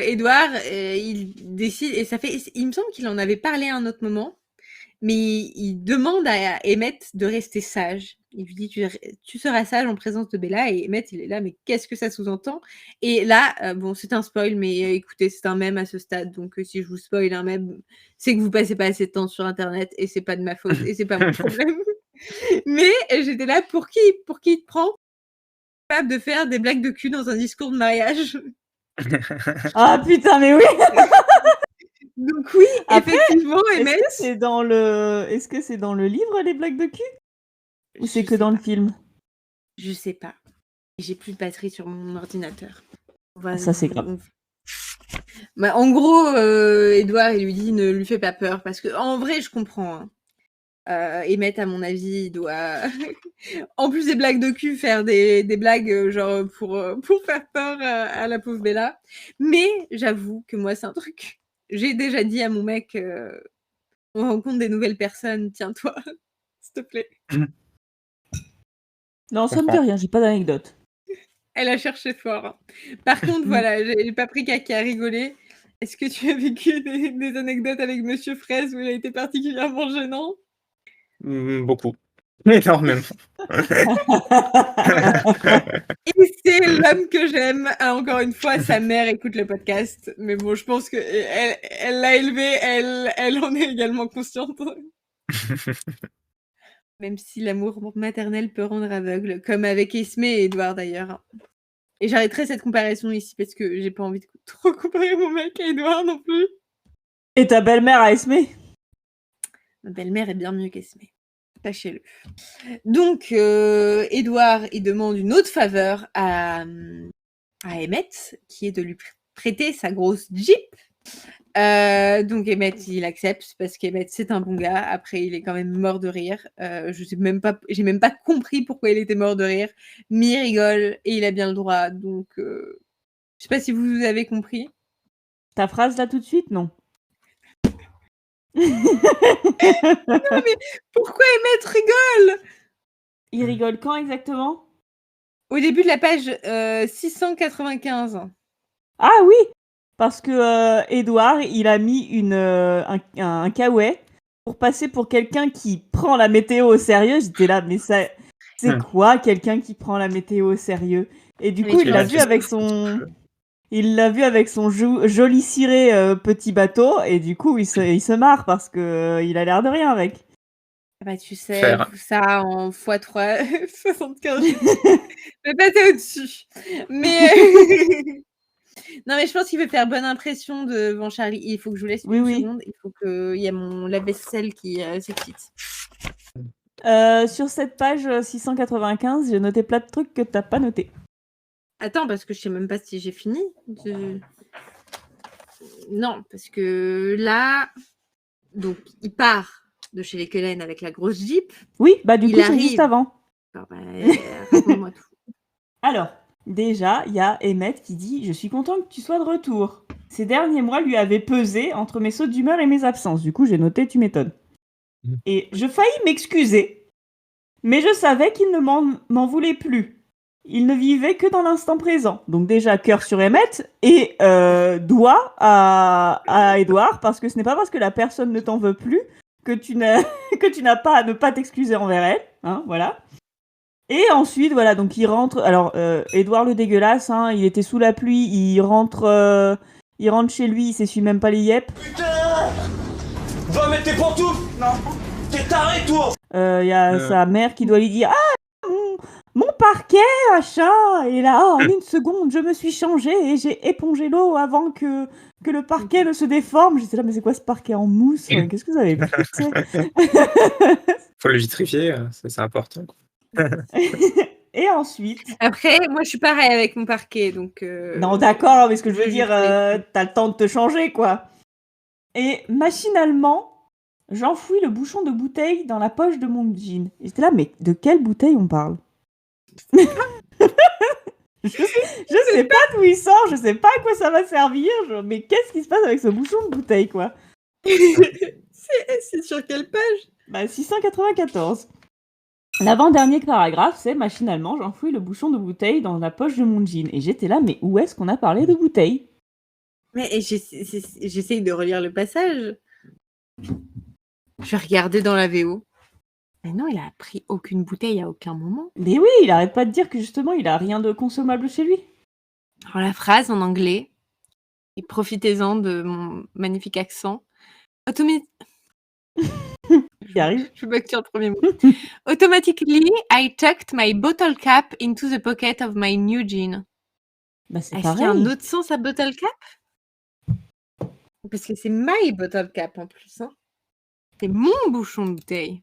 Édouard, il décide, et il me semble qu'il en avait parlé à un autre moment, mais il demande à Emmett de rester sage. Il lui dit, tu seras sage en présence de Bella, et Emmett, il est là, mais qu'est-ce que ça sous-entend? Et là, bon, c'est un spoil, mais écoutez, c'est un mème à ce stade, donc si je vous spoil un mème, c'est que vous passez pas assez de temps sur Internet, et c'est pas de ma faute, et c'est pas mon problème. Mais j'étais là, pour qui il te prend? Capable de faire des blagues de cul dans un discours de mariage. Ah putain, mais oui. Donc oui, Après, effectivement, Emmett. Est-ce que c'est dans le livre, les blagues de cul? Ou c'est que dans le film? Je sais pas. J'ai plus de batterie sur mon ordinateur. Ça, c'est grave. Bah, en gros, Édouard, il lui dit ne lui fais pas peur parce que en vrai, je comprends. Hein. Emmett, à mon avis, il doit, en plus des blagues de cul, faire des blagues genre pour faire peur à la pauvre Bella. Mais j'avoue que moi, c'est un truc. J'ai déjà dit à mon mec, on rencontre des nouvelles personnes, tiens-toi, s'il te plaît. Non, ça me dit rien, j'ai pas d'anecdote. Elle a cherché fort. Hein. Par contre, voilà, j'ai Paprika qui a rigolé. Est-ce que tu as vécu des anecdotes avec Monsieur Fraise où il a été particulièrement gênant? Beaucoup. Énormément. Et c'est l'homme que j'aime. Encore une fois, sa mère écoute le podcast. Mais bon, je pense qu'elle l'a élevé, elle en est également consciente. Même si l'amour maternel peut rendre aveugle, comme avec Esmé et Edouard d'ailleurs. Et j'arrêterai cette comparaison ici parce que j'ai pas envie de trop comparer mon mec à Edouard non plus. Et ta belle-mère à Esmé? Ma belle-mère est bien mieux qu'Esmé. Sachez-le. Donc, Edouard, il demande une autre faveur à Emmett, qui est de lui prêter sa grosse Jeep. Donc Emmett, il accepte parce qu'Emmett, c'est un bon gars. Après, il est quand même mort de rire. J'ai même pas compris pourquoi il était mort de rire. Mais il rigole et il a bien le droit. Donc, je sais pas si vous avez compris. Ta phrase là tout de suite, non? Non, mais pourquoi Emmett rigole? Il rigole quand exactement? Au début de la page 695. Ah oui, parce que Edouard, il a mis un caouet pour passer pour quelqu'un qui prend la météo au sérieux. J'étais là, mais ça, c'est quoi quelqu'un qui prend la météo au sérieux? Et du coup, il l'a vu avec son joli ciré petit bateau, et du coup, il se marre parce que il a l'air de rien avec. Bah, tu sais, ça en x3, 75. Je vais passer au-dessus. Mais non, mais je pense qu'il veut faire bonne impression devant Charlie. Il faut que je vous laisse une seconde. Il faut qu'il y ait mon lave-vaisselle qui s'excite. Sur cette page 695, j'ai noté plein de trucs que t'as pas noté. Attends, parce que je sais même pas si j'ai fini. Non, parce que là, donc il part de chez les Cullen avec la grosse Jeep. Oui, bah du coup, c'est juste avant. D'accord, raconte-moi tout. Alors, déjà, il y a Emmett qui dit « Je suis content que tu sois de retour. Ces derniers mois lui avaient pesé entre mes sautes d'humeur et mes absences. Du coup, j'ai noté, tu m'étonnes. Et je faillis m'excuser, mais je savais qu'il ne m'en voulait plus. Il ne vivait que dans l'instant présent. Donc déjà, cœur sur Emmett et doigt à Edouard, parce que ce n'est pas parce que la personne ne t'en veut plus que tu n'as pas à ne pas t'excuser envers elle. Hein, voilà. Et ensuite, voilà, donc il rentre. Alors, Edouard le dégueulasse, hein, il était sous la pluie, il rentre chez lui, il s'essuie même pas les yep. Putain! Va mettre tes pantoufles! Non! T'es taré, toi! Il y a sa mère qui doit lui dire « Ah, mon parquet, machin !» Et là, en une seconde, je me suis changée et j'ai épongé l'eau avant que le parquet ne se déforme. J'étais là, mais c'est quoi ce parquet en mousse? Qu'est-ce que vous avez fait? Faut le vitrifier, c'est important. Et ensuite... Après, moi, je suis pareil avec mon parquet, donc... Non, d'accord, mais ce que je veux je dire, vitre t'as le temps de te changer, quoi. Et machinalement, j'enfouis le bouchon de bouteille dans la poche de mon jean. Et j'étais là, mais de quelle bouteille on parle? je sais pas d'où il sort, je sais pas à quoi ça va servir, mais qu'est-ce qui se passe avec ce bouchon de bouteille, quoi? C'est sur quelle page? Bah, 694. L'avant-dernier paragraphe, c'est machinalement, j'enfouis le bouchon de bouteille dans la poche de mon jean. Et j'étais là, mais où est-ce qu'on a parlé de bouteille? Mais j'essaye de relire le passage. Je vais regarder dans la VO. Mais non, il a pris aucune bouteille à aucun moment. Mais oui, il arrête pas de dire que justement, il a rien de consommable chez lui. Alors la phrase en anglais, et profitez-en de mon magnifique accent. Il arrive. Je bug sur le premier mot. Automatically, I tucked my bottle cap into the pocket of my new jean. Bah, c'est Est-ce qu'il y a un pareil. autre sens à bottle cap? Parce que c'est my bottle cap en plus. Hein. C'est mon bouchon de bouteille.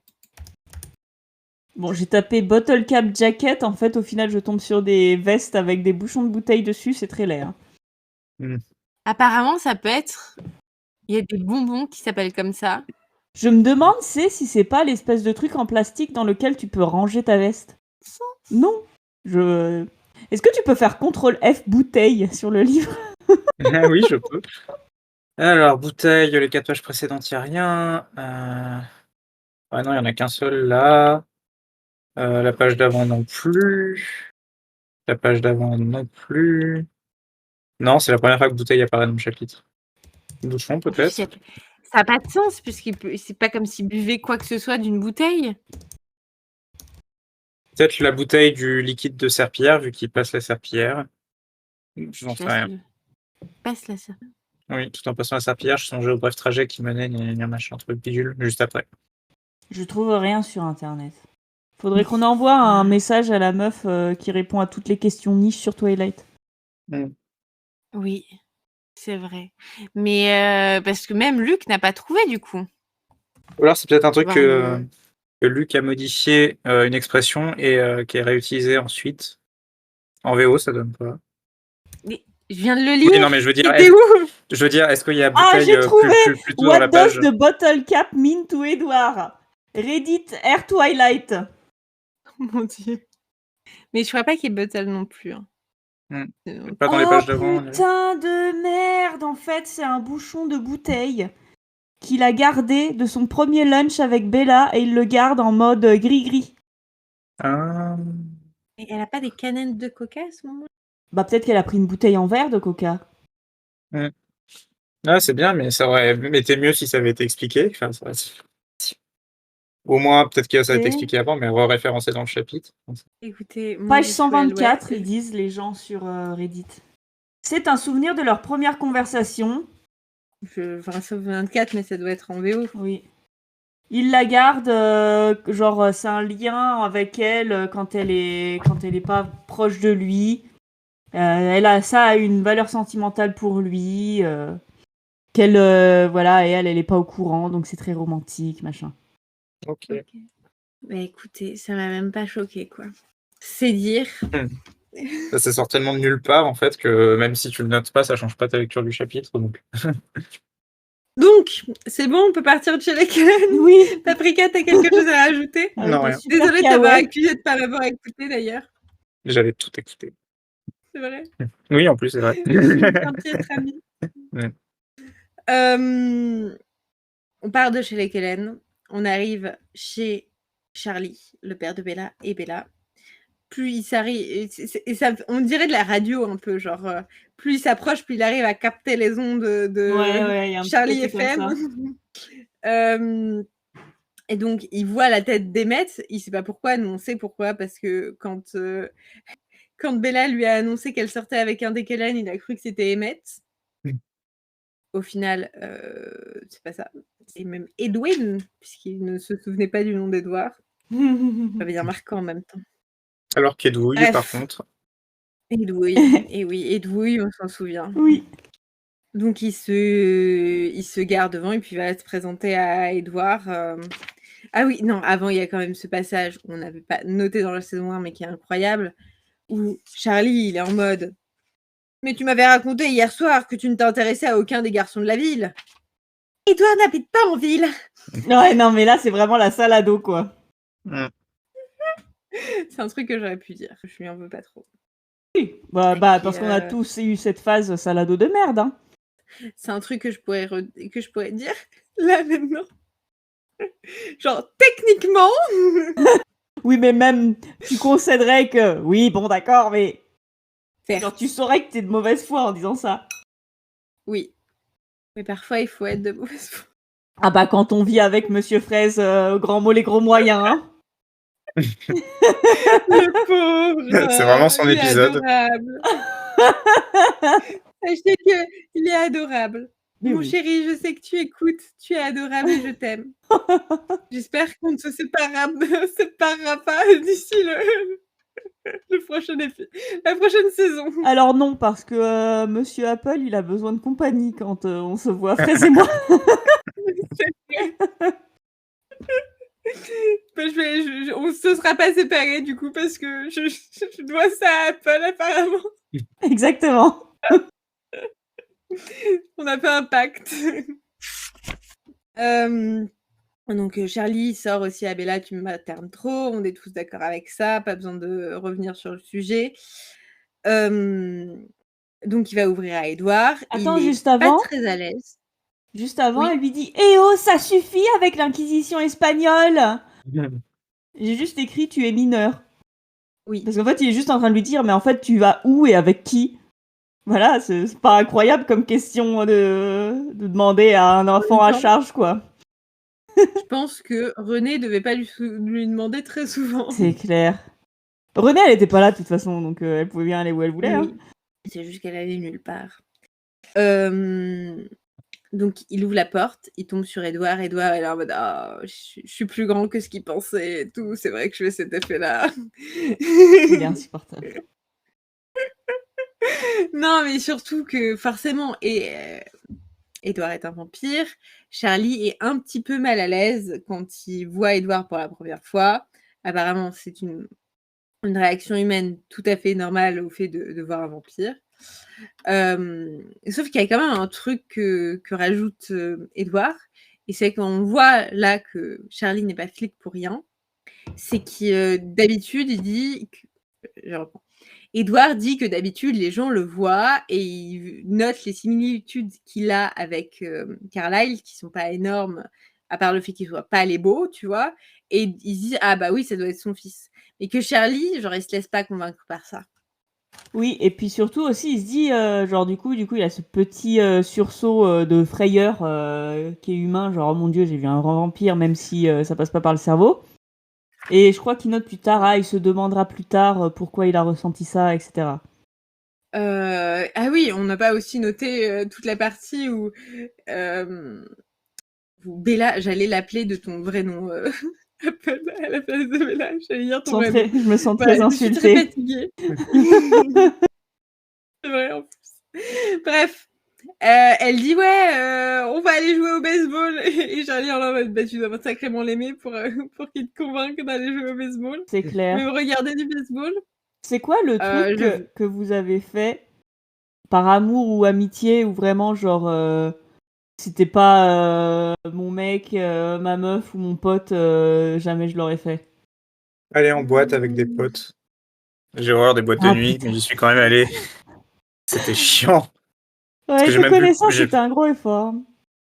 Bon, j'ai tapé bottle cap jacket. En fait, au final, je tombe sur des vestes avec des bouchons de bouteille dessus. C'est très laid. Hein. Apparemment, ça peut être... Il y a des bonbons qui s'appellent comme ça. Je me demande si c'est pas l'espèce de truc en plastique dans lequel tu peux ranger ta veste. Non. Est-ce que tu peux faire CTRL F bouteille sur le livre? Ah oui, je peux. Alors, bouteille, les 4 pages précédentes, il n'y a rien. Ouais, non, il n'y en a qu'un seul là. La page d'avant non plus. La page d'avant non plus. Non, c'est la première fois que bouteille apparaît dans le chapitre. Bouchon, peut-être. Ça n'a pas de sens, puisque c'est pas comme s'il buvait quoi que ce soit d'une bouteille. Peut-être la bouteille du liquide de serpillière, vu qu'il passe la serpillière. Je n'en sais rien. Passe la serpillière. Oui, tout en passant la serpillière, je songeais au bref trajet qui menait un machin truc bidule juste après. Je trouve rien sur internet. Faudrait qu'on envoie un message à la meuf qui répond à toutes les questions niches sur Twilight. Oui, c'est vrai. Mais parce que même Luc n'a pas trouvé du coup. Ou alors c'est peut-être un truc que Luc a modifié une expression et qui est réutilisé ensuite. En VO, ça donne pas. Mais je viens de le lire. Oui, non, mais je veux dire, est-ce qu'il y a bouteille j'ai trouvé plutôt dans la What page does the bottle cap mean to Edward? Reddit Air Twilight. Mon Dieu. Mais je crois pas qu'il y ait bottle non plus. Hein. Pas dans les pages d'avant. Putain de merde. En fait, c'est un bouchon de bouteille qu'il a gardé de son premier lunch avec Bella et il le garde en mode gris-gris. Ah. Et elle a pas des canettes de coca à ce moment-là? Bah peut-être qu'elle a pris une bouteille en verre de coca. Ah, c'est bien, mais ça aurait été mieux si ça avait été expliqué. Enfin, au moins, peut-être que ça a été expliqué avant, mais re-référencé dans le chapitre. Écoutez, page 124, ils disent les gens sur Reddit. C'est un souvenir de leur première conversation. Enfin, 124, mais ça doit être en VO. Oui. Il la garde, genre c'est un lien avec elle quand elle est pas proche de lui. Ça a une valeur sentimentale pour lui. Voilà, et elle est pas au courant, donc c'est très romantique, machin. Ok. Bah écoutez, ça m'a même pas choqué quoi. C'est dire. Ça sort tellement de nulle part en fait que même si tu le notes pas, ça change pas ta lecture du chapitre. Donc. Donc, c'est bon, on peut partir de chez les Kellen. Oui. Paprika, t'as quelque chose à rajouter? Avec Non, des rien. super Désolée de t'avoir kawaii. accusé de ne pas m'avoir écouté d'ailleurs. J'avais tout écouté. C'est vrai. Oui, en plus, c'est vrai. C'est un piètre ami. Ouais. On part de chez les Kellen. On arrive chez Charlie, le père de Bella et Bella. Plus il s'arrive, et ça, on dirait de la radio un peu, genre plus il s'approche, plus il arrive à capter les ondes de Ouais, y a un petit Charlie côté comme FM. ça. Et donc il voit la tête d'Emmett, il sait pas pourquoi, nous on sait pourquoi, parce que quand Bella lui a annoncé qu'elle sortait avec un des Kellen, il a cru que c'était Emmett. Au final, c'est pas ça. C'est même Edwin, puisqu'il ne se souvenait pas du nom d'Edouard. Ça veut dire marquant en même temps. Alors qu'Edwouille, Bref. par contre. Edwouille, et oui, Edwouille, on s'en souvient. Oui. Donc il se gare devant et puis il va se présenter à Edouard. Ah oui, non, avant il y a quand même ce passage qu'on n'avait pas noté dans la saison 1 mais qui est incroyable, où Charlie il est en mode « Mais tu m'avais raconté hier soir que tu ne t'intéressais à aucun des garçons de la ville. Edouard n'habite pas en ville. » Ouais, non, mais là, c'est vraiment la salle ado, quoi. C'est un truc que j'aurais pu dire, je lui en veux pas trop. Oui. Bah, puis, parce qu'on a tous eu cette phase salle ado de merde, hein. C'est un truc que je pourrais dire là maintenant. Genre, techniquement, Oui, mais même, tu concéderais que... Oui, bon, d'accord, mais... certes, Genre, tu saurais que t'es de mauvaise foi en disant ça. oui. Mais parfois, il faut être de mauvaise foi. Ah bah, quand on vit avec Monsieur Fraise, grand mot les gros moyens, hein. Le pauvre. C'est vraiment son il est épisode. adorable. Sachez qu'il est adorable. Mais Mon oui. chéri, je sais que tu écoutes, tu es adorable et je t'aime. J'espère qu'on ne se séparera pas d'ici le prochain la prochaine saison. Alors non, parce que Monsieur Apple, il a besoin de compagnie quand on se voit, Fraise et moi. On ne se sera pas séparés du coup parce que je dois ça à Apple apparemment. Exactement. On a fait un pacte. Donc Charlie sort aussi à Bella, tu me maternes trop, on est tous d'accord avec ça, pas besoin de revenir sur le sujet. Donc il va ouvrir à Edouard. Attends, il est juste avant. pas très à l'aise. Juste avant, Oui. elle lui dit « Eh oh, ça suffit avec l'Inquisition espagnole !» J'ai juste écrit « Tu es mineur ». Oui. Parce qu'en fait, il est juste en train de lui dire « Mais en fait, tu vas où et avec qui ?» Voilà, c'est pas incroyable comme question de demander à un enfant à charge, quoi. Je pense que René devait pas lui demander très souvent. C'est clair. Renée, elle était pas là de toute façon, donc elle pouvait bien aller où elle voulait. Oui. C'est juste qu'elle allait nulle part. Donc il ouvre la porte, il tombe sur Edouard. Edouard est là en mode ah, je suis plus grand que ce qu'il pensait et tout. C'est vrai que je fais cet effet-là. Il est insupportable. Non, mais surtout que forcément, Edouard est un vampire. Charlie est un petit peu mal à l'aise quand il voit Edouard pour la première fois. Apparemment, c'est une réaction humaine tout à fait normale au fait de voir un vampire. Sauf qu'il y a quand même un truc que rajoute Edouard, et c'est qu'on voit là que Charlie n'est pas flic pour rien. C'est que d'habitude, il dit... Je reprends. Edouard dit que d'habitude, les gens le voient et il note les similitudes qu'il a avec Carlyle, qui sont pas énormes, à part le fait qu'il soit pas les beaux, tu vois. Et il dit, ah bah oui, ça doit être son fils. Mais que Charlie, genre, il se laisse pas convaincre par ça. Oui, et puis surtout aussi, il se dit, genre du coup, il a ce petit sursaut de frayeur qui est humain, genre, oh mon Dieu, j'ai vu un grand vampire, même si ça passe pas par le cerveau. Et je crois qu'il note plus tard, il se demandera plus tard pourquoi il a ressenti ça, etc. Ah oui, on n'a pas aussi noté toute la partie où Bella, j'allais l'appeler de ton vrai nom, Apple, à la place de Bella, j'allais dire ton vrai nom. Je me sens très insultée. Je suis très fatiguée. C'est vrai, en plus. Bref, elle dit ouais, on va aller jouer au baseball. Et Charlie en mode, bah tu dois sacrément l'aimer pour qu'il te convainque d'aller jouer au baseball. C'est clair. Même regarder du baseball. C'est quoi le truc que vous avez fait par amour ou amitié ou vraiment genre c'était pas mon mec, ma meuf ou mon pote, jamais je l'aurais fait. Aller en boîte avec des potes. J'ai horreur des boîtes de Ah, nuit, putain. mais j'y suis quand même allé. C'était chiant. Ouais, que j'ai te même plus- connaissant, j'ai- c'était un gros effort.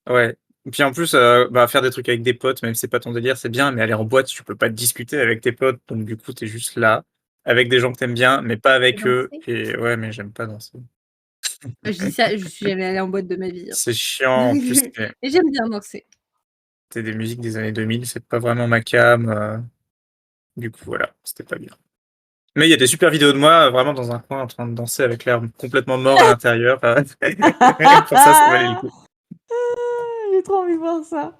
Ouais. Et puis en plus, faire des trucs avec des potes, même si c'est pas ton délire, c'est bien, mais aller en boîte, tu peux pas discuter avec tes potes, donc du coup, t'es juste là, avec des gens que t'aimes bien, mais pas avec eux. danser. Et ouais, mais j'aime pas danser. Je dis ça, je suis jamais allée en boîte de ma vie. C'est chiant, en plus, Et j'aime bien danser. c'était des musiques des années 2000, c'est pas vraiment ma cam. Du coup, voilà, c'était pas bien. Mais il y a des super vidéos de moi, vraiment dans un coin, en train de danser avec l'air complètement mort à l'intérieur. Pour ça valait le coup. J'ai trop envie de voir ça.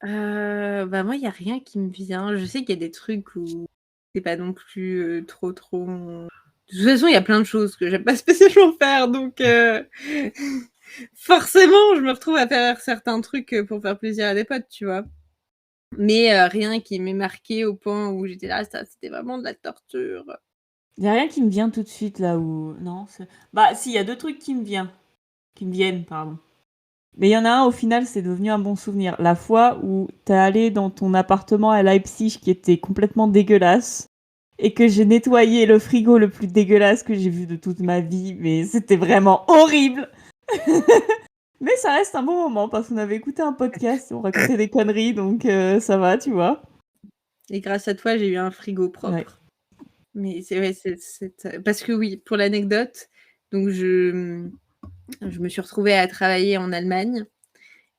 Moi, il y a rien qui me vient. Je sais qu'il y a des trucs où c'est pas non plus trop. De toute façon, il y a plein de choses que j'aime pas spécialement faire, donc forcément, je me retrouve à faire certains trucs pour faire plaisir à des potes, tu vois. Mais rien qui m'ait marqué au point où j'étais là, ça, c'était vraiment de la torture. Il y a rien qui me vient tout de suite là où. Non. Bah, si, il y a deux trucs qui me viennent, pardon. Mais il y en a un, au final, c'est devenu un bon souvenir. La fois où t'es allé dans ton appartement à Leipzig qui était complètement dégueulasse et que j'ai nettoyé le frigo le plus dégueulasse que j'ai vu de toute ma vie, mais c'était vraiment horrible. Mais ça reste un bon moment parce qu'on avait écouté un podcast, on racontait des conneries, donc ça va, tu vois. Et grâce à toi, j'ai eu un frigo propre. Ouais. Mais c'est ouais, parce que oui, pour l'anecdote, donc je me suis retrouvée à travailler en Allemagne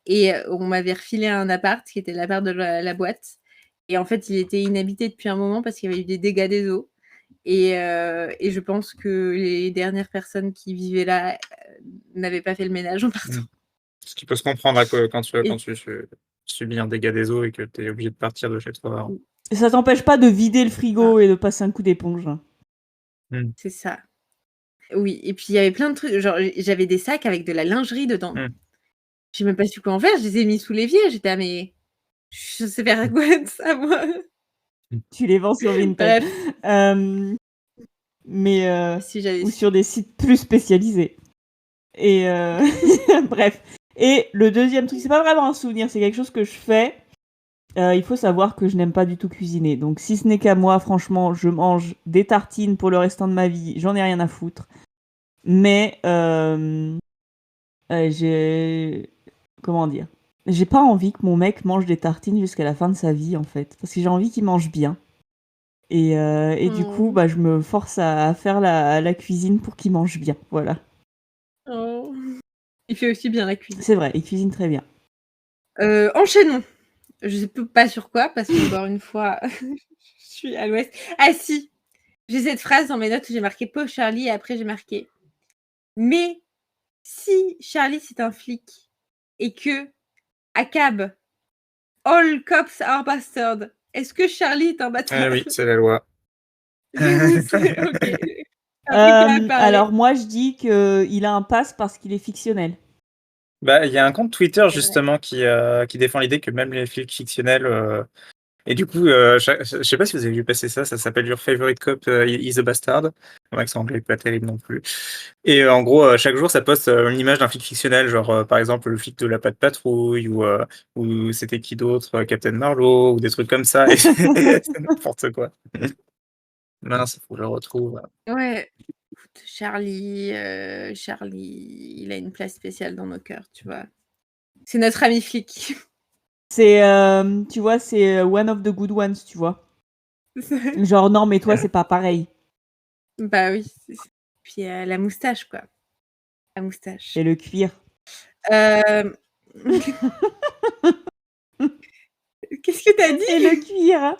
et on m'avait refilé un appart qui était l'appart de la boîte. Et en fait, il était inhabité depuis un moment parce qu'il y avait eu des dégâts des eaux. Et je pense que les dernières personnes qui vivaient là n'avaient pas fait le ménage en partant. Ce qui peut se comprendre quand Et- tu subis un dégât des eaux et que tu es obligé de partir de chez toi. Et ça t'empêche pas de vider le frigo et de passer un coup d'éponge. C'est ça. Oui, et puis il y avait plein de trucs. Genre, j'avais des sacs avec de la lingerie dedans. J'ai même pas su quoi en faire. Je les ai mis sous l'évier. J'étais ah, mais je sais faire quoi de ça, moi. Tu les vends sur Vinted. Bref, Mais si j'avais ou su. sur des sites plus spécialisés. Et bref. Et le deuxième truc, c'est pas vraiment un souvenir, c'est quelque chose que je fais. Il faut savoir que je n'aime pas du tout cuisiner. Donc si ce n'est qu'à moi, franchement, je mange des tartines pour le restant de ma vie. J'en ai rien à foutre. Mais j'ai... Comment dire ? J'ai pas envie que mon mec mange des tartines jusqu'à la fin de sa vie, en fait. Parce que j'ai envie qu'il mange bien. Et du coup, bah, je me force à faire la cuisine pour qu'il mange bien. Voilà. Oh. Il fait aussi bien la cuisine. C'est vrai, il cuisine très bien. Enchaînons. Je sais pas sur quoi, parce que encore une fois, je suis à l'ouest. Ah si, j'ai cette phrase dans mes notes où j'ai marqué pauvre Charlie et après j'ai marqué. Mais si Charlie c'est un flic et que à cab, all cops are bastards, est-ce que Charlie est un bâtard? Oui, c'est la loi. Ok. Alors moi, je dis qu'il a un pass parce qu'il est fictionnel. Il y a un compte Twitter C'est vrai. justement qui défend l'idée que même les flics fictionnels. Et du coup, je sais pas si vous avez vu passer ça s'appelle Your Favorite Cop is a Bastard. Mon accent anglais est pas terrible non plus. Et en gros, chaque jour, ça poste une image d'un flic fictionnel, genre par exemple le flic de la Patte Patrouille ou c'était qui d'autre, Captain Marlowe ou des trucs comme ça. Et c'est n'importe quoi. Mince, faut que je le retrouve. Ouais. Écoute, Charlie, il a une place spéciale dans nos cœurs, tu vois. C'est notre ami flic. C'est, tu vois, c'est one of the good ones, tu vois. Genre, non, mais toi, c'est pas pareil. Bah oui. Puis la moustache, quoi. La moustache. Et le cuir. Qu'est-ce que t'as dit? Et le cuir.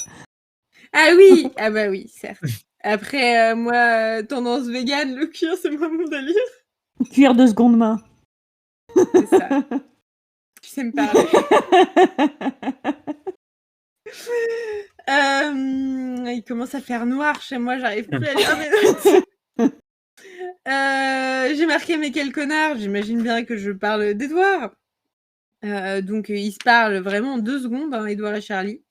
Ah oui! Ah bah oui, certes. Après, moi, tendance vegan, le cuir, c'est moi mon délire. Cuir de seconde main. C'est ça. Tu sais me parler. Il commence à faire noir chez moi, j'arrive plus à lire mes notes. J'ai marqué mais quel connard, j'imagine bien que je parle d'Edouard. Donc ils se parlent vraiment en 2 secondes, hein, Edouard et Charlie.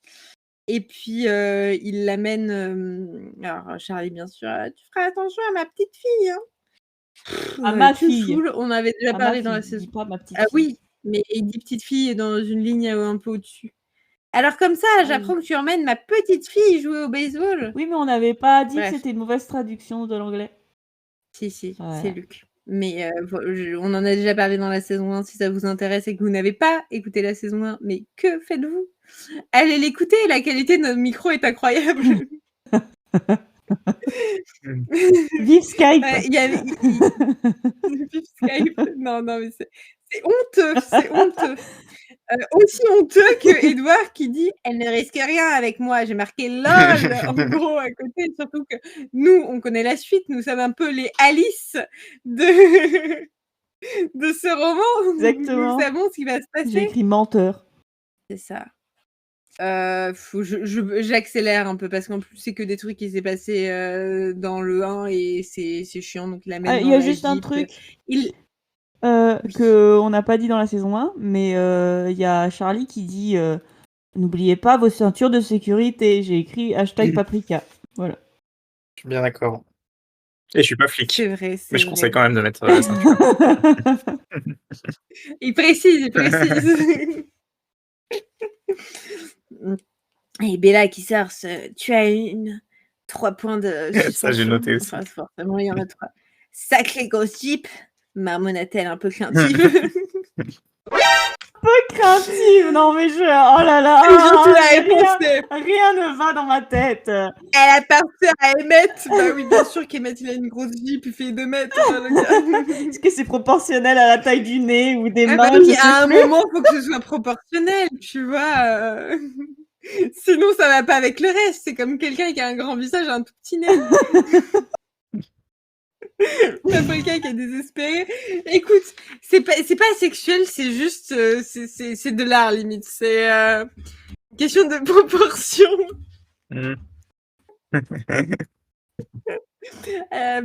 Et puis il l'amène. Alors Charlie, bien sûr, tu feras attention à ma petite fille. Hein. À ma Tu me fille. saoules, on avait déjà À parlé ma dans la fille, saison. dis pas ma petite Ah fille. oui, Mais il dit petite fille dans une ligne un peu au-dessus. Alors comme ça, j'apprends que tu emmènes ma petite fille jouer au baseball. Oui, mais on n'avait pas dit Bref. que c'était une mauvaise traduction de l'anglais. Si, Voilà. c'est Luc. Mais on en a déjà parlé dans la saison 1, si ça vous intéresse et que vous n'avez pas écouté la saison 1. Mais que faites-vous? Allez l'écouter, la qualité de notre micro est incroyable. Vive Skype. Il y avait... Vive Skype. Non, mais c'est honteux, c'est honteux. Aussi honteux que Edouard qui dit « Elle ne risque rien avec moi ». J'ai marqué « LOL » en gros à côté. Surtout que nous, on connaît la suite. Nous sommes un peu les Alice de ce roman. Exactement. Nous savons ce qui va se J'ai passer. écrit menteur. C'est ça. J'accélère un peu parce qu'en plus, c'est que des trucs qui s'est passé dans le 1 et c'est chiant. Donc, la Il y a juste un truc qu'on n'a pas dit dans la saison 1, mais il y a Charlie qui dit n'oubliez pas vos ceintures de sécurité. J'ai écrit #paprika. Voilà. Je suis bien d'accord. Et je suis pas flic. C'est vrai. Mais je conseille quand même de mettre la ceinture. Il précise. Et Bella qui sort, tu as 3 points de suspension. Ça, j'ai noté aussi. Enfin, forcément, il y en a 3. Sacré gossip, marmonna-t-elle un peu craintive. Craintive, non mais oh là là, Surtout la réponse, rien ne va dans ma tête. Elle a pensé à Emmett. Bah oui, bien sûr qu'Emmett il a une grosse Jeep, il fait 2 mètres. Est-ce que c'est proportionnel à la taille du nez ou des mains? Bah oui, à un moment, il faut que ce soit proportionnel, tu vois. Sinon, ça va pas avec le reste. C'est comme quelqu'un qui a un grand visage et un tout petit nez. Paprika qui est désespéré. Écoute, c'est pas sexuel, c'est juste, c'est de l'art limite. C'est question de proportion.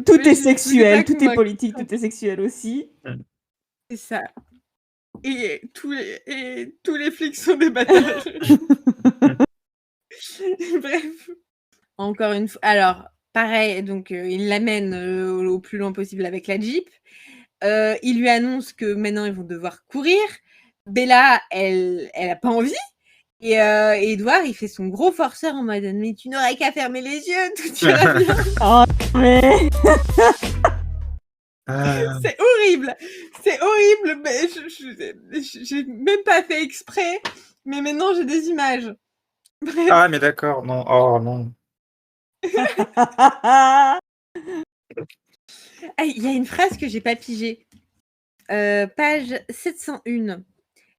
Tout est sexuel, tout est politique, tout est sexuel aussi. C'est ça. Et tous les flics sont des bâtards. Bref. Encore une fois. Alors, pareil, donc il l'amène au plus loin possible avec la Jeep. Il lui annonce que maintenant ils vont devoir courir. Bella, elle a pas envie. Et Edouard, il fait son gros forceur en mode « Mais tu n'aurais qu'à fermer les yeux, tout ira bien. » Oh, mais... C'est horrible. C'est horrible. Mais j'ai même pas fait exprès. Mais maintenant, j'ai des images. Bref. Ah, mais d'accord. Non. Oh, non. Il y a une phrase que j'ai pas pigée. Page 701.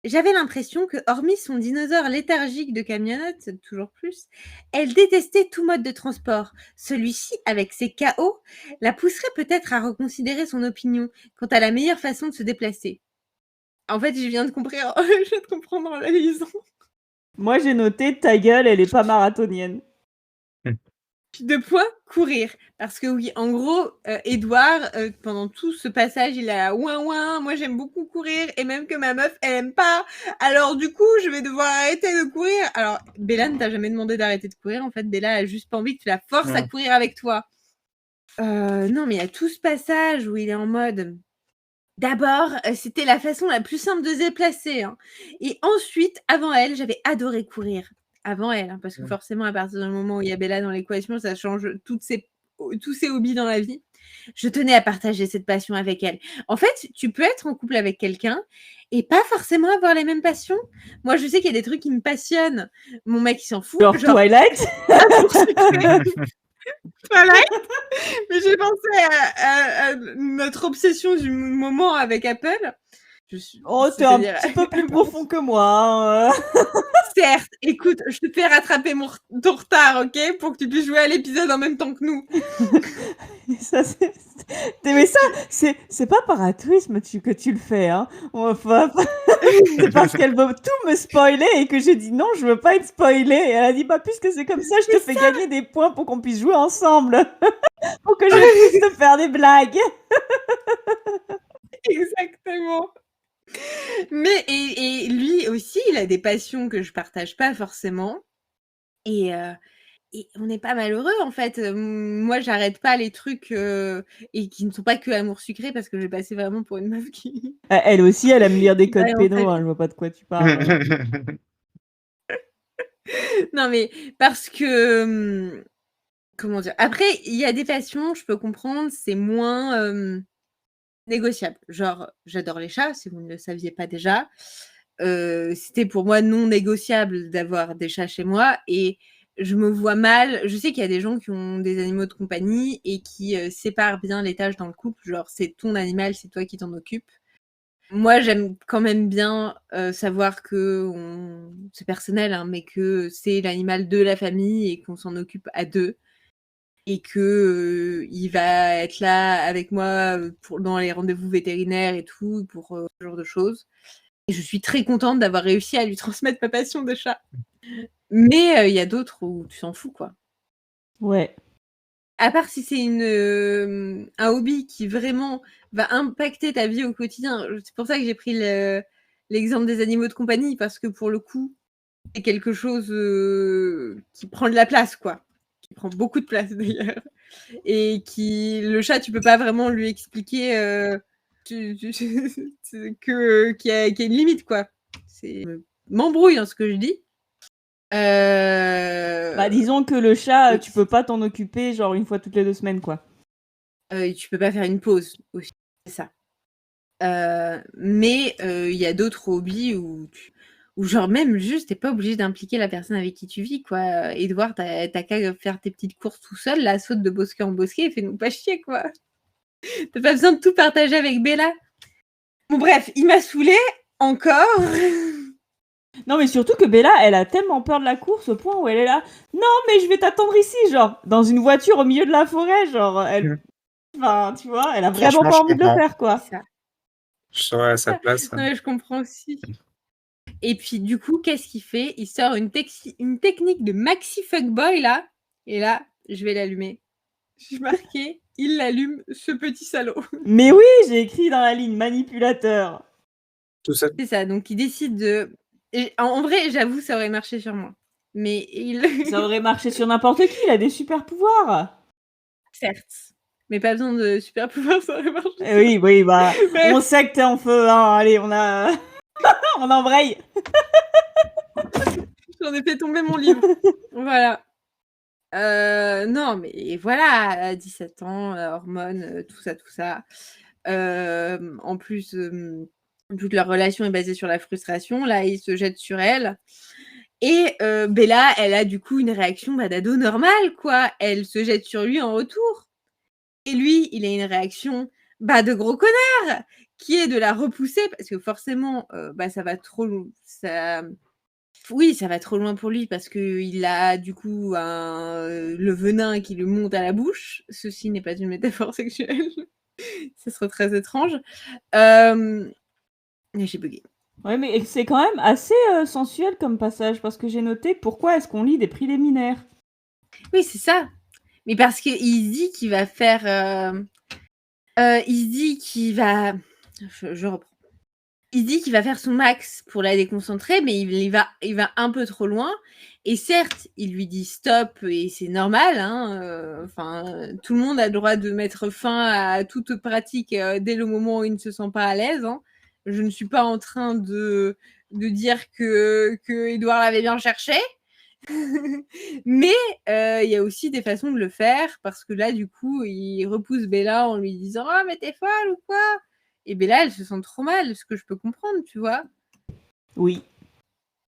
J'avais l'impression que, hormis son dinosaure léthargique de camionnette, toujours plus, elle détestait tout mode de transport. Celui-ci, avec ses chaos, la pousserait peut-être à reconsidérer son opinion quant à la meilleure façon de se déplacer. En fait, je viens de comprendre en la lisant. Moi, j'ai noté ta gueule, elle est pas marathonienne. Puis 2 points, courir. Parce que oui, en gros, Edouard, pendant tout ce passage, il a ouin, moi j'aime beaucoup courir, et même que ma meuf, elle aime pas. Alors du coup, je vais devoir arrêter de courir. Alors, Bella ne t'a jamais demandé d'arrêter de courir. En fait, Bella a juste pas envie que tu la forces à courir avec toi. Non, mais il y a tout ce passage où il est en mode... D'abord, c'était la façon la plus simple de se déplacer. Hein. Et ensuite, avant elle, j'avais adoré courir. Avant elle, hein, parce que forcément, à partir du moment où il y a Bella dans l'équation, ça change tous ses hobbies dans la vie. Je tenais à partager cette passion avec elle. En fait, tu peux être en couple avec quelqu'un et pas forcément avoir les mêmes passions. Moi, je sais qu'il y a des trucs qui me passionnent. Mon mec, il s'en fout. Genre Twilight. Twilight. Mais j'ai pensé à notre obsession du moment avec Apple. Oh, t'es un petit peu plus profond que moi. Hein. Certes, écoute, je te fais rattraper ton retard, ok, pour que tu puisses jouer à l'épisode en même temps que nous. Mais ça, c'est pas par altruisme que tu le fais, hein. Enfin, c'est parce qu'elle veut tout me spoiler et que j'ai dit non, je veux pas être spoilée. Et elle a dit, bah, puisque c'est comme ça, je te fais gagner des points pour qu'on puisse jouer ensemble. Pour que je puisse te faire des blagues. Exactement. Mais et lui aussi, il a des passions que je partage pas forcément. Et et on n'est pas malheureux en fait. Moi, j'arrête pas les trucs et qui ne sont pas que amour sucré parce que je vais passer vraiment pour une meuf qui. Elle aussi, elle aime lire des Qui codes va en pénaux, fait. je vois pas de quoi tu parles. Non, mais parce que. Comment dire? Après, il y a des passions, je peux comprendre, c'est moins négociable. Genre, j'adore les chats, si vous ne le saviez pas déjà. C'était pour moi non négociable d'avoir des chats chez moi et je me vois mal. Je sais qu'il y a des gens qui ont des animaux de compagnie et qui séparent bien les tâches dans le couple. Genre, c'est ton animal, c'est toi qui t'en occupes. Moi, j'aime quand même bien savoir que c'est personnel, hein, mais que c'est l'animal de la famille et qu'on s'en occupe à deux. Et que il va être là avec moi dans les rendez-vous vétérinaires et tout, pour ce genre de choses. Et je suis très contente d'avoir réussi à lui transmettre ma passion de chat. Mais il y a d'autres où tu t'en fous, quoi. Ouais. À part si c'est un hobby qui vraiment va impacter ta vie au quotidien. C'est pour ça que j'ai pris l'exemple des animaux de compagnie, parce que pour le coup, c'est quelque chose qui prend de la place, quoi. Qui prend beaucoup de place, d'ailleurs. Et le chat, tu peux pas vraiment lui expliquer qu'il y a une limite, quoi. C'est m'embrouille dans ce que je dis. Disons que le chat, tu peux pas t'en occuper genre une fois toutes les 2 semaines, quoi. Tu peux pas faire une pause aussi, c'est ça. Mais il y a d'autres hobbies où genre même juste t'es pas obligé d'impliquer la personne avec qui tu vis, quoi. Edouard, t'as qu'à faire tes petites courses tout seul, la saute de bosquet en bosquet, fais-nous pas chier, quoi. T'as pas besoin de tout partager avec Bella. Bon bref, il m'a saoulée encore. Non, mais surtout que Bella, elle a tellement peur de la course au point où elle est là. Non, mais je vais t'attendre ici, genre, dans une voiture au milieu de la forêt, genre, elle. Enfin, tu vois, elle a vraiment Franchement, pas je envie de le comprends. faire, quoi. C'est ça. Je serais à sa place. Non, mais je comprends aussi. Et puis du coup, qu'est-ce qu'il fait? Il sort une technique de maxi fuckboy là. Et là, je vais l'allumer. J'ai marqué, il l'allume, ce petit salaud. Mais oui, j'ai écrit dans la ligne manipulateur. Tout ça. C'est ça, donc il décide de. Et en vrai, j'avoue, ça aurait marché sur moi. Mais Ça aurait marché sur n'importe qui, il a des super pouvoirs. Certes. Mais pas besoin de super pouvoir, ça aurait marché. Oui, bah, Mais- on sait que t'es en feu, hein, allez, on a. on embraye. J'en ai fait tomber mon livre. Voilà. Non, mais voilà, à 17 ans, hormones, tout ça. En plus, toute leur relation est basée sur la frustration. Là, il se jette sur elle. Et Bella, elle a du coup une réaction d'ado normale, quoi. Elle se jette sur lui en retour. Et lui, il a une réaction de gros connard, qui est de la repousser, parce que forcément, ça va trop loin. Oui, ça va trop loin pour lui, parce qu'il a du coup le venin qui lui monte à la bouche. Ceci n'est pas une métaphore sexuelle. Ce serait très étrange. J'ai bugué. Ouais, mais c'est quand même assez sensuel comme passage, parce que j'ai noté pourquoi est-ce qu'on lit des préliminaires. Oui, c'est ça. Mais parce qu'il se dit qu'il va faire... il se dit qu'il va... Je reprends. Il se dit qu'il va faire son max pour la déconcentrer, mais il va un peu trop loin. Et certes, il lui dit stop, et c'est normal. Hein, tout le monde a le droit de mettre fin à toute pratique dès le moment où il ne se sent pas à l'aise. Hein. Je ne suis pas en train de dire que Edouard l'avait bien cherché. Mais il y a aussi des façons de le faire, parce que là, du coup, il repousse Bella en lui disant « Ah, mais t'es folle ou quoi ?» Et Bella, elle se sent trop mal, ce que je peux comprendre, tu vois. Oui.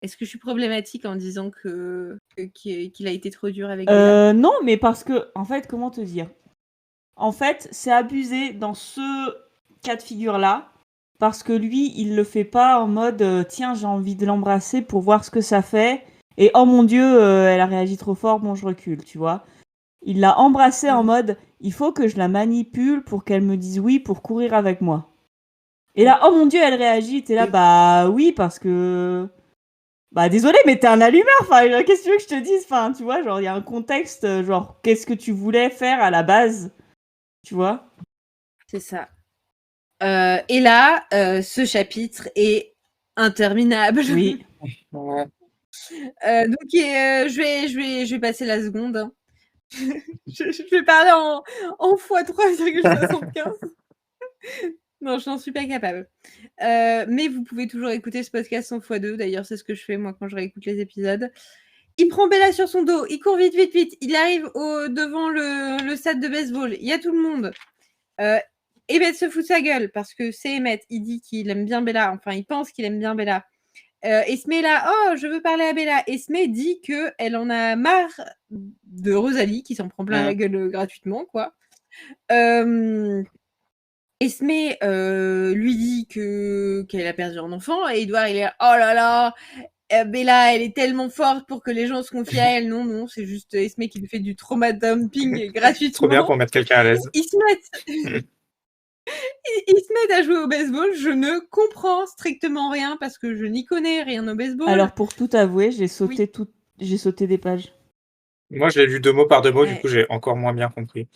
Est-ce que je suis problématique en disant qu'il a été trop dur avec Bella? Non, mais parce que, en fait, comment te dire? En fait, c'est abusé dans ce cas de figure-là, parce que lui, il le fait pas en mode tiens, j'ai envie de l'embrasser pour voir ce que ça fait, et oh mon Dieu, elle a réagi trop fort, bon, je recule, tu vois. Il l'a embrassée en mode il faut que je la manipule pour qu'elle me dise oui pour courir avec moi. Et là, oh mon Dieu, elle réagit, t'es là, bah oui, parce que. Bah désolé, mais t'es un allumeur, enfin, qu'est-ce que tu veux que je te dise? Enfin, tu vois, genre, il y a un contexte, genre, qu'est-ce que tu voulais faire à la base? Tu vois? C'est ça. Et là, ce chapitre est interminable. Oui. Ouais. Je vais passer la seconde. Hein. je vais parler en x3,75. Non, je n'en suis pas capable. Mais vous pouvez toujours écouter ce podcast en x2. D'ailleurs, c'est ce que je fais moi quand je réécoute les épisodes. Il prend Bella sur son dos. Il court vite, vite, vite. Il arrive devant le stade de baseball. Il y a tout le monde. Emmett se fout de sa gueule parce que c'est Emmett. Il dit qu'il aime bien Bella. Enfin, il pense qu'il aime bien Bella. Esme est là. Oh, je veux parler à Bella. Esme dit qu'elle en a marre de Rosalie qui s'en prend plein la gueule gratuitement, quoi. Esme lui dit qu'elle a perdu un enfant et Edouard il est là, oh là là, Bella elle est tellement forte pour que les gens se confient à elle. Non, c'est juste Esme qui lui fait du trauma dumping gratuitement. Trop bien pour mettre quelqu'un à l'aise. Ils se mettent à jouer au baseball. Je ne comprends strictement rien parce que je n'y connais rien au baseball. Alors pour tout avouer, j'ai sauté des pages. Moi, je l'ai lu 2 mots par 2 mots, du coup, j'ai encore moins bien compris.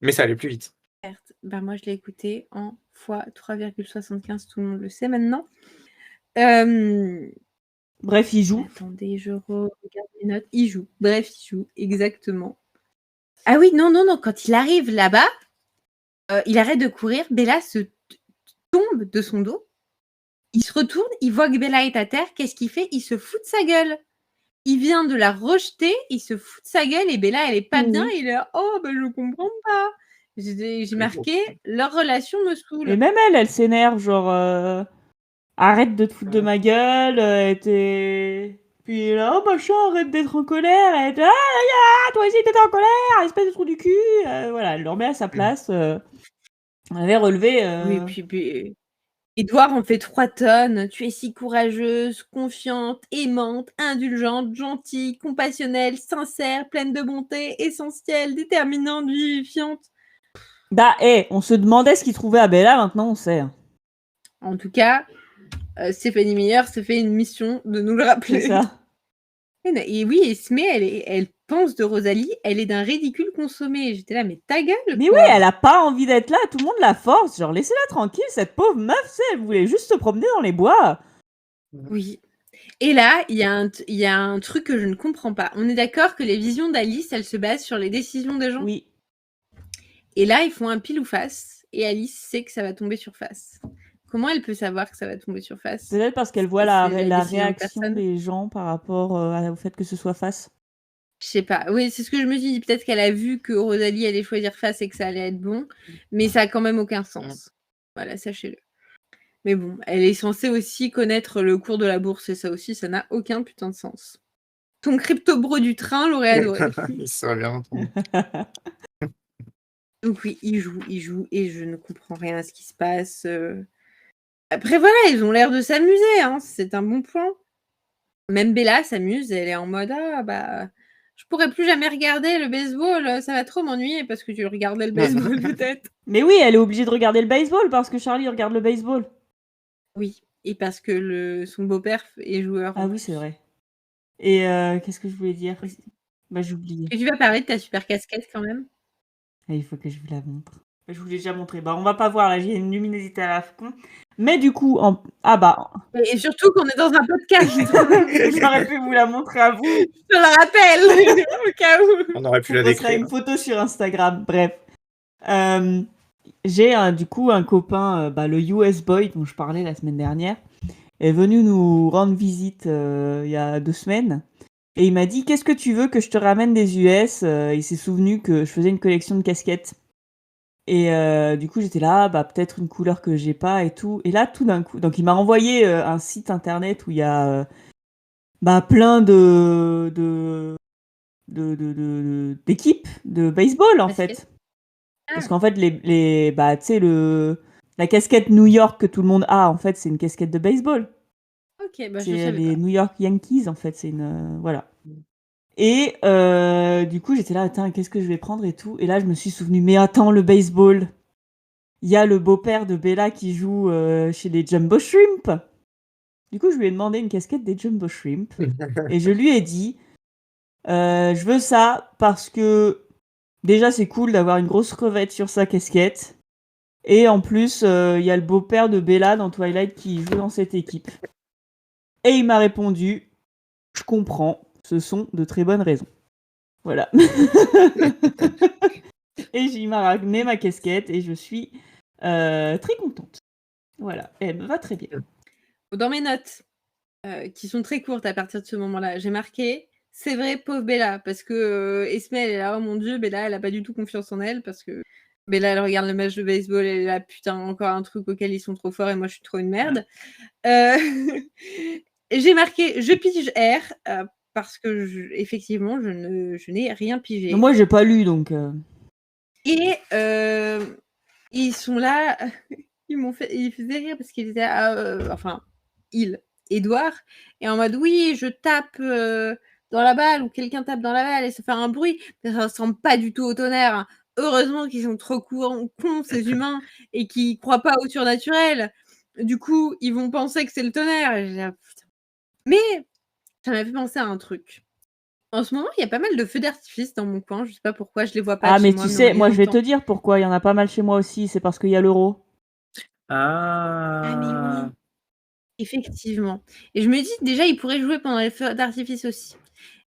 Mais ça allait plus vite. Certes. Ben, moi, je l'ai écouté en x3,75, tout le monde le sait maintenant. Bref, il joue. Attendez, je regarde les notes. Il joue. Bref, il joue, exactement. Ah oui, non, quand il arrive là-bas, il arrête de courir, Bella se tombe de son dos, il se retourne, il voit que Bella est à terre, qu'est-ce qu'il fait? Il se fout de sa gueule. Il vient de la rejeter, il se fout de sa gueule et Bella, elle est pas bien, il est là, oh, ben je comprends pas. J'ai marqué, leur relation me saoule. Et même elle s'énerve, genre, arrête de te foutre de ma gueule, puis là, oh machin, arrête d'être en colère, et toi aussi t'es en colère, espèce de trou du cul, voilà, elle le remet à sa place, elle avait relevé... Oui, puis Edouard en fait 3 tonnes, tu es si courageuse, confiante, aimante, indulgente, gentille, compassionnelle, sincère, pleine de bonté, essentielle, déterminante, vivifiante. Bah, on se demandait ce qu'il trouvait à Bella, maintenant on sait. En tout cas, Stéphanie Meyer se fait une mission de nous le rappeler. C'est ça. Et oui, Esme, elle pense de Rosalie, elle est d'un ridicule consommé. J'étais là, mais ta gueule. Mais quoi. oui, elle a pas envie d'être là, tout le monde la force, genre laissez-la tranquille, cette pauvre meuf, elle voulait juste se promener dans les bois. Oui. Et là, il y a un truc que je ne comprends pas. On est d'accord que les visions d'Alice, elles se basent sur les décisions des gens. Oui. Et là, ils font un pile ou face, et Alice sait que ça va tomber sur face. Comment elle peut savoir que ça va tomber sur face? Peut-être parce qu'elle voit la décision de réaction personne. des gens par rapport au fait que ce soit face. Je sais pas. Oui, c'est ce que je me suis dit. Peut-être qu'elle a vu que Rosalie allait choisir face et que ça allait être bon, mais ça a quand même aucun sens. Voilà, sachez-le. Mais bon, elle est censée aussi connaître le cours de la bourse, et ça aussi, ça n'a aucun putain de sens. Ton crypto-bro du train l'aurait adoré. Il serait bien entendu. Donc oui, il joue, et je ne comprends rien à ce qui se passe. Après, voilà, ils ont l'air de s'amuser, hein, c'est un bon point. Même Bella s'amuse, elle est en mode « Ah, bah, je pourrais plus jamais regarder le baseball, ça va trop m'ennuyer parce que tu regardais le baseball peut-être. » Mais oui, elle est obligée de regarder le baseball parce que Charlie regarde le baseball. Oui, et parce que son beau-père est joueur. Ah oui, c'est vrai. Et qu'est-ce que je voulais dire? Bah, j'ai oublié. Et tu vas parler de ta super casquette quand même? Il faut que je vous la montre. Je vous l'ai déjà montré. Bah, on va pas voir là, j'ai une luminosité à la con. Mais du coup, Et surtout qu'on est dans un podcast. J'aurais pu vous la montrer à vous. Je te le rappelle, au cas où. On aurait pu la On postera décrire. une photo sur Instagram. Bref. J'ai du coup un copain, le US Boy dont je parlais la semaine dernière, est venu nous rendre visite il y a 2 semaines. Et il m'a dit, qu'est-ce que tu veux que je te ramène des US? Il s'est souvenu que je faisais une collection de casquettes. Et du coup, j'étais là, peut-être une couleur que j'ai pas et tout. Et là, tout d'un coup, donc il m'a envoyé un site internet où il y a plein d'équipes de baseball en fait. Parce qu'en fait, tu sais, la casquette New York que tout le monde a, en fait, c'est une casquette de baseball. Ok, je C'est savais les pas. New York Yankees, en fait, c'est une... voilà. Et du coup, j'étais là, attends, qu'est-ce que je vais prendre et tout. Et là, je me suis souvenu, mais attends, le baseball. Il y a le beau-père de Bella qui joue chez les Jumbo Shrimp. Du coup, je lui ai demandé une casquette des Jumbo Shrimp. Et je lui ai dit, je veux ça parce que déjà, c'est cool d'avoir une grosse crevette sur sa casquette. Et en plus, il y a le beau-père de Bella dans Twilight qui joue dans cette équipe. Et il m'a répondu, Je comprends, ce sont de très bonnes raisons. Voilà. Et j'ai ramené ma casquette et je suis très contente. Voilà, elle me va très bien. Dans mes notes, qui sont très courtes à partir de ce moment-là, j'ai marqué « C'est vrai, pauvre Bella », parce que Esme, elle est là « Oh mon Dieu, Bella, elle a pas du tout confiance en elle », parce que Bella, elle regarde le match de baseball, elle est là « Putain, encore un truc auquel ils sont trop forts et moi, je suis trop une merde ». J'ai marqué « Je pige R », parce que effectivement, je n'ai rien pigé. Moi, j'ai pas lu, donc... Et ils sont là, ils faisaient rire parce qu'ils étaient, Édouard, est en mode oui, je tape dans la balle ou quelqu'un tape dans la balle et ça fait un bruit, mais ça ressemble pas du tout au tonnerre. Hein. Heureusement qu'ils sont trop cons ces humains et qu'ils croient pas au surnaturel. Du coup, ils vont penser que c'est le tonnerre. Et j'ai dit, putain. Mais ça m'a fait penser à un truc. En ce moment, il y a pas mal de feux d'artifice dans mon coin. Je sais pas pourquoi, je les vois pas. Ah, chez mais moi, tu on sais, les moi, je vais entend. te dire pourquoi. Il y en a pas mal chez moi aussi. C'est parce qu'il y a l'euro. Ah, mais Ah. oui. Effectivement. Et je me dis, déjà, ils pourraient jouer pendant les feux d'artifice aussi.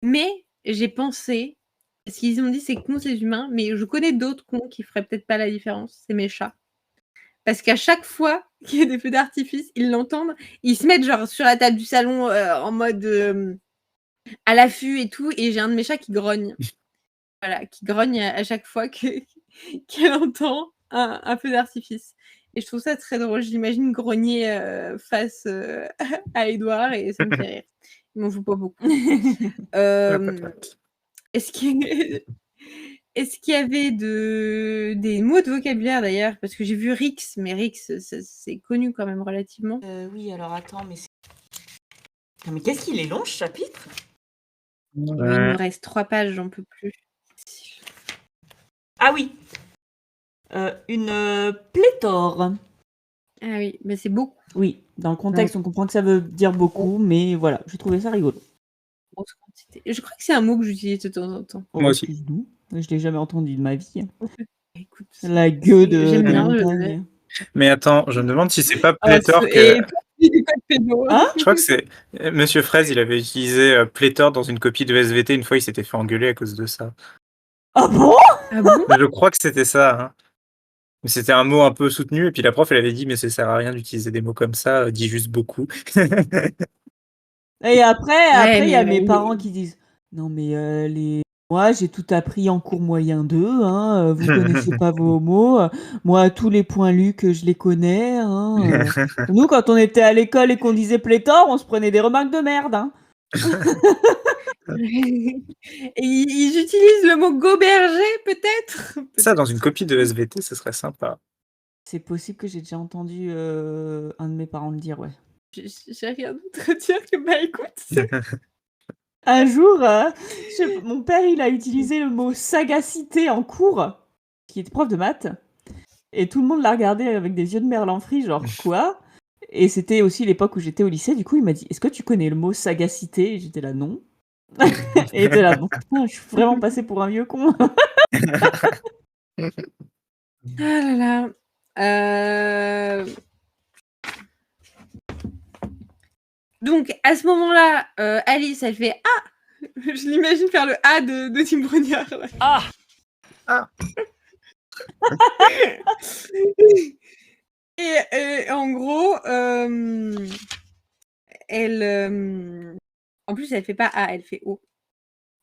Mais j'ai pensé, parce qu'ils ont dit c'est con, ces humains, mais je connais d'autres cons qui feraient peut-être pas la différence. C'est mes chats. Parce qu'à chaque fois qu'il y a des feux d'artifice, ils l'entendent, ils se mettent genre sur la table du salon en mode à l'affût et tout, et j'ai un de mes chats qui grogne. Voilà, qui grogne à chaque fois qu'elle entend un feu d'artifice. Et je trouve ça très drôle. Je l'imagine grogner face à Édouard et ça me fait rire. Il m'en joue pas beaucoup. La patate. Est-ce qu'il y avait des mots de vocabulaire d'ailleurs? Parce que j'ai vu Rix, mais Rix, c'est connu quand même relativement. Oui, alors attends, mais c'est... Non, mais qu'est-ce qu'il est long, ce chapitre? Oui, il me reste 3 pages, j'en peux plus. Ah oui. Une pléthore. Ah oui, mais c'est beaucoup. Oui, dans le contexte, on comprend que ça veut dire beaucoup, mais voilà, j'ai trouvé ça rigolo. Grosse quantité. Je crois que c'est un mot que j'utilise de temps en temps. Moi aussi. Excuse-nous. Je l'ai jamais entendu de ma vie. Écoute, La gueule de j'aime bien. montagne. Mais attends, je me demande si c'est pas Ah, pléthore que... et toi, tu dis pas de pédo. Hein? Je crois que c'est... Monsieur Fraise, il avait utilisé pléthore dans une copie de SVT. Une fois, il s'était fait engueuler à cause de ça. Ah bon? Ah bon? Mais je crois que c'était ça. Hein. Mais c'était un mot un peu soutenu. Et puis la prof, elle avait dit, mais ça sert à rien d'utiliser des mots comme ça. Dis juste beaucoup. Et après, il y a mes mais- parents qui disent non, mais moi, j'ai tout appris en cours moyen 2. Hein, vous connaissez pas vos mots. Moi, tous les points Luc, je les connais. Hein, Nous, quand on était à l'école et qu'on disait pléthore, on se prenait des remarques de merde. Hein. Et ils utilisent le mot goberger, peut-être? Ça, dans une copie de SVT, ce serait sympa. C'est possible que j'ai déjà entendu un de mes parents le dire, ouais. J'ai rien d'autre à dire que bah écoute. Un jour, mon père, il a utilisé le mot sagacité en cours, qui était prof de maths, et tout le monde l'a regardé avec des yeux de merlan-frit, genre quoi? Et c'était aussi l'époque où j'étais au lycée, du coup il m'a dit « Est-ce que tu connais le mot sagacité ?» Et j'étais là « Non ». Et il était là « Bon, putain, je suis vraiment passée pour un vieux con ». Ah là là. Donc, à ce moment-là, Alice, elle fait « Ah !» Je l'imagine faire le « A » de Tim Brognard. Là. Ah Et en gros, elle... en plus, elle fait pas A, elle fait O.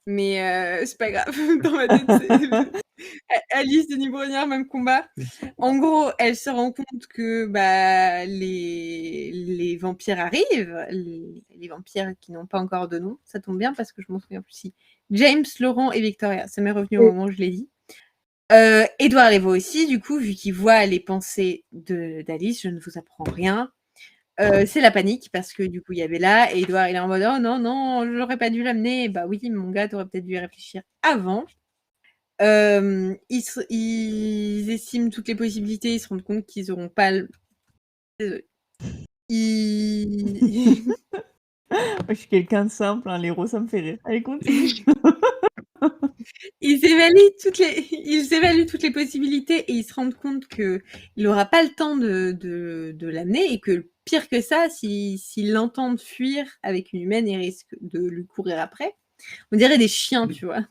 Mais c'est pas grave. Dans ma tête, c'est... Alice, Denis Brognard, même combat. En gros, elle se rend compte que bah, les vampires arrivent. Les vampires qui n'ont pas encore de nom. Ça tombe bien parce que je m'en souviens plus si. James, Laurent et Victoria. Ça m'est revenu au moment où je l'ai dit. Édouard les voit aussi, du coup, vu qu'il voit les pensées d'Alice, je ne vous apprends rien. C'est la panique parce que du coup, il y avait là, et Édouard, il est en mode « Oh non, non, j'aurais pas dû l'amener. » Bah oui, mon gars, t'aurais peut-être dû y réfléchir avant. Ils estiment toutes les possibilités, ils se rendent compte qu'ils n'auront pas le... Désolée. Moi, je suis quelqu'un de simple, hein, l'héros, ça me fait rire. Allez, continue. Ils évaluent toutes les possibilités et ils se rendent compte qu'il n'aura pas le temps de l'amener et que pire que ça, s'ils l'entendent fuir avec une humaine, ils risquent de lui courir après. On dirait des chiens, tu vois.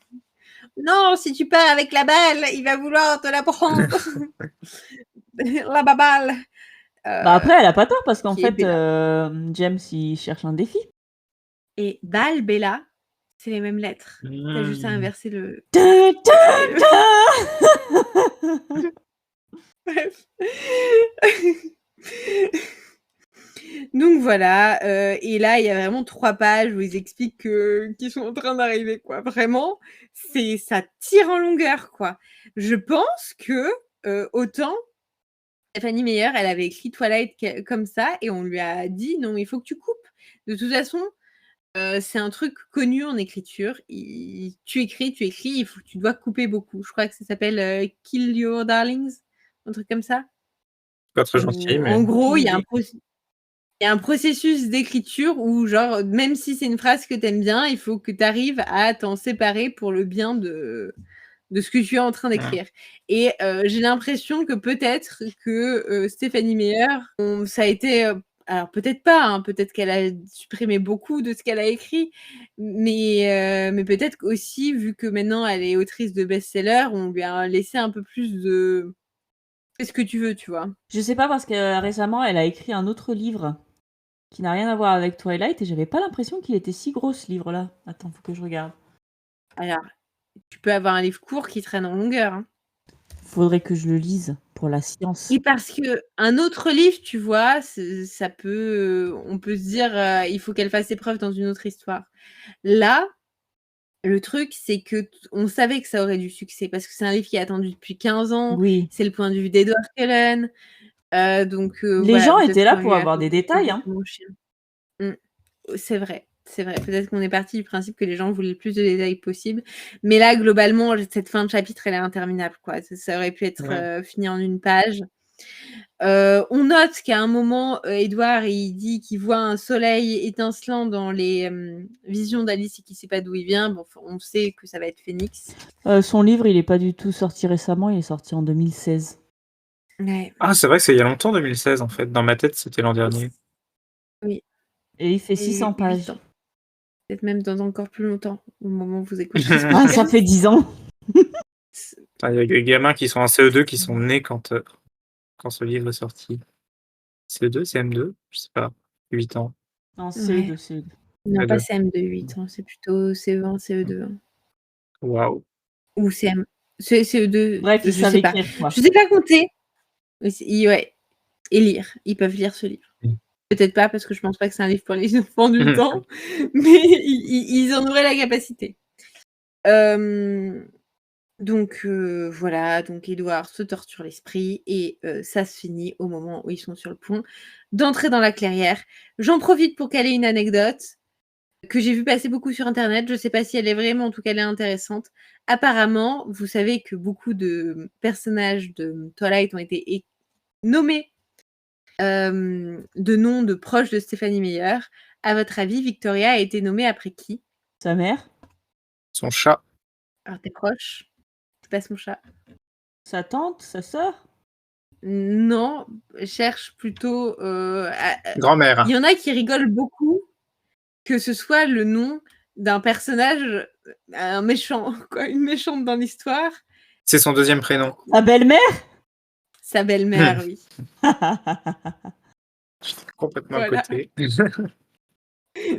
Non, si tu pars avec la balle, il va vouloir te la prendre. La baballe. Bah après, elle a pas tort parce qu'en qui est fait, Bella. James il cherche un défi. Et balle, Bella, c'est les mêmes lettres. T'as juste à inverser le. Ta, ta, ta. Bref. Donc voilà, et là il y a vraiment 3 pages où ils expliquent qu'ils sont en train d'arriver, quoi. Vraiment, ça tire en longueur, quoi. Je pense que autant Stephanie Meyer, elle avait écrit Twilight comme ça et on lui a dit non, il faut que tu coupes. De toute façon, c'est un truc connu en écriture. Tu écris, tu dois couper beaucoup. Je crois que ça s'appelle Kill Your Darlings, un truc comme ça. Pas très gentil, mais. En gros, il y a un processus d'écriture où, genre, même si c'est une phrase que tu aimes bien, il faut que tu arrives à t'en séparer pour le bien de ce que tu es en train d'écrire. Et j'ai l'impression que peut-être que Stephanie Meyer, ça a été... alors peut-être pas, hein, peut-être qu'elle a supprimé beaucoup de ce qu'elle a écrit, mais peut-être aussi, vu que maintenant elle est autrice de best-seller, on lui a laissé un peu plus de... Fais ce que tu veux, tu vois. Je sais pas parce que récemment, elle a écrit un autre livre qui n'a rien à voir avec Twilight et j'avais pas l'impression qu'il était si gros ce livre-là. Attends, faut que je regarde. Alors, tu peux avoir un livre court qui traîne en longueur. Hein. Faudrait que je le lise pour la science. Et parce que un autre livre, tu vois, ça peut, on peut se dire, il faut qu'elle fasse ses preuves dans une autre histoire. Là, le truc, c'est que on savait que ça aurait du succès parce que c'est un livre qui est attendu depuis 15 ans. Oui. C'est le point de vue d'Edward Cullen. Donc, Les gens étaient là pour avoir des détails. Hein. C'est vrai. C'est vrai. Peut-être qu'on est parti du principe que les gens voulaient le plus de détails possible. Mais là, globalement, cette fin de chapitre, elle est interminable, quoi. Ça aurait pu être fini en une page. On note qu'à un moment, Edward, il dit qu'il voit un soleil étincelant dans les visions d'Alice et qu'il ne sait pas d'où il vient. Bon, on sait que ça va être Phoenix. Son livre, il n'est pas du tout sorti récemment. Il est sorti en 2016. Ouais. Ah, c'est vrai que c'est il y a longtemps, 2016, en fait. Dans ma tête, c'était l'an dernier. Oui. Et il fait 600 pages. Peut-être même dans encore plus longtemps, au moment où vous écoutez. Ah, ça fait 10 ans. Il y a des gamins qui sont en CE2 qui sont nés quand ce livre est sorti. CE2, CM2, je sais pas, 8 ans. Non, CE2, CE2. Non, pas CM2, 8 ans, c'est plutôt CE1, CE2. Waouh. Ou CM... CE2, Bref, ils savent écrire, quoi. Je sais pas compter. Ouais. Et lire. Ils peuvent lire ce livre. Peut-être pas, parce que je pense pas que c'est un livre pour les enfants du temps, mais ils en auraient la capacité. Donc voilà, donc Edward se torture l'esprit et ça se finit au moment où ils sont sur le point d'entrer dans la clairière. J'en profite pour caler une anecdote que j'ai vu passer beaucoup sur internet. Je sais pas si elle est vraie, mais en tout cas elle est intéressante. Apparemment, vous savez que beaucoup de personnages de Twilight ont été nommés de noms de proches de Stephanie Meyer. À votre avis, Victoria a été nommée après qui? Sa mère? Son chat. Alors t'es proche? C'est pas son chat. Sa tante? Sa sœur? Non, cherche plutôt... Grand-mère. Il y en a qui rigolent beaucoup que ce soit le nom d'un personnage, un méchant, quoi, une méchante dans l'histoire. C'est son deuxième prénom. Sa belle-mère? Sa belle-mère, oui. J'étais complètement Voilà. à côté.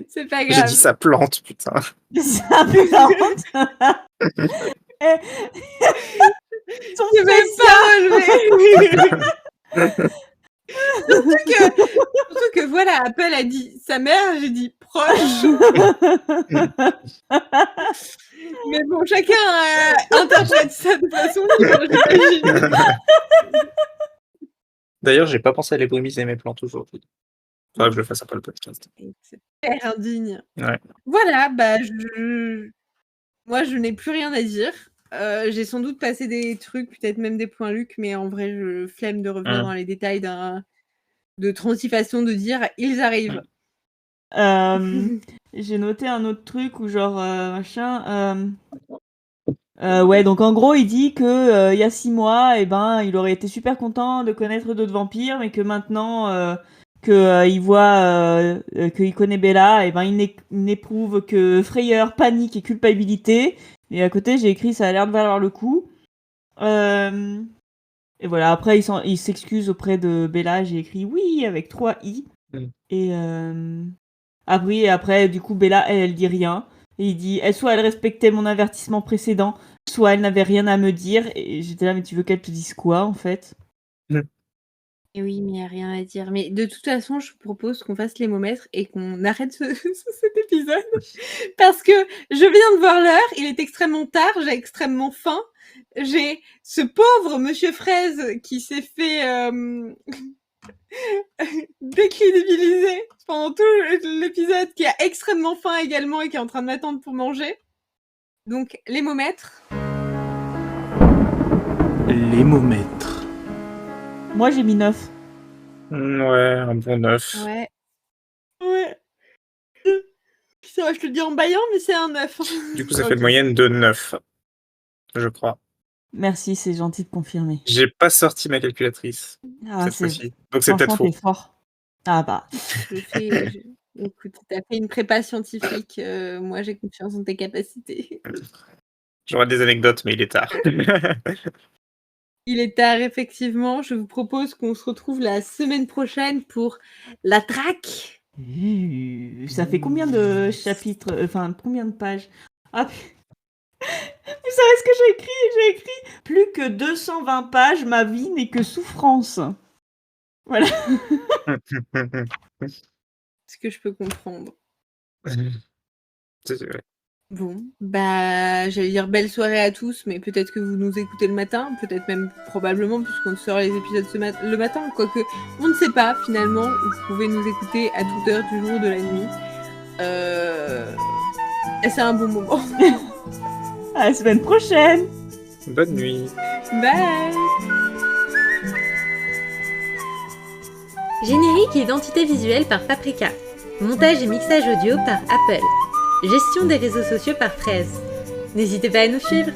C'est pas grave. J'ai dit sa plante, putain. Sa plante. C'est même pas relevé. Surtout que voilà, Apple a dit sa mère, j'ai dit proche. Mais bon, chacun interprète ça de façon libre, j'imagine. D'ailleurs, j'ai pas pensé à les brumiser mes plantes aujourd'hui. Faudrait que je le fasse après le podcast. C'est hyper indigne. Ouais. Voilà, bah moi je n'ai plus rien à dire. J'ai sans doute passé des trucs, peut-être même des points Luc, mais en vrai, je flemme de revenir dans les détails de 36 façons de dire ils arrivent. J'ai noté un autre truc où genre machin. Ouais, donc en gros, il dit que il y a 6 mois, il aurait été super content de connaître d'autres vampires, mais que maintenant il voit qu'il connaît Bella, il n'éprouve que frayeur, panique et culpabilité. Et à côté, j'ai écrit ça a l'air de valoir le coup. Et voilà, après il s'excuse auprès de Bella, j'ai écrit oui avec 3 i. Et après, du coup, Bella, elle dit rien. Et il dit, soit elle respectait mon avertissement précédent, soit elle n'avait rien à me dire. Et j'étais là, mais tu veux qu'elle te dise quoi, en fait? Et oui, mais il n'y a rien à dire. Mais de toute façon, je propose qu'on fasse les momètres et qu'on arrête cet épisode. Parce que je viens de voir l'heure, il est extrêmement tard, j'ai extrêmement faim. J'ai ce pauvre Monsieur Fraise qui s'est fait décrédibiliser pendant tout l'épisode, qui a extrêmement faim également et qui est en train de m'attendre pour manger. Donc, les momètres. Les momètres. Moi, j'ai mis 9. Ouais, un bon 9. Ouais. Ça va, je te le dis en baillant, mais c'est un 9. Du coup, ça fait une moyenne de 9, je crois. Merci, c'est gentil de confirmer. J'ai pas sorti ma calculatrice cette fois-ci. Donc c'est peut-être faux. T'es fort. Ah bah. Écoute, t'as fait une prépa scientifique. Moi, j'ai confiance en tes capacités. J'aurai des anecdotes, mais il est tard. Il est tard, effectivement. Je vous propose qu'on se retrouve la semaine prochaine pour la traque. Ça fait combien de chapitres, combien de pages? Ah, vous savez ce que j'ai écrit? J'ai écrit plus que 220 pages, ma vie n'est que souffrance. Voilà. Ce que je peux comprendre. C'est vrai. Bon, j'allais dire belle soirée à tous, mais peut-être que vous nous écoutez le matin, peut-être même probablement, puisqu'on sort les épisodes le matin, quoique on ne sait pas finalement, vous pouvez nous écouter à toute heure du jour, de la nuit. Et c'est un bon moment. À la semaine prochaine. Bonne nuit. Bye. Générique et identité visuelle par Paprika. Montage et mixage audio par Apple. Gestion des réseaux sociaux par Fraise. N'hésitez pas à nous suivre.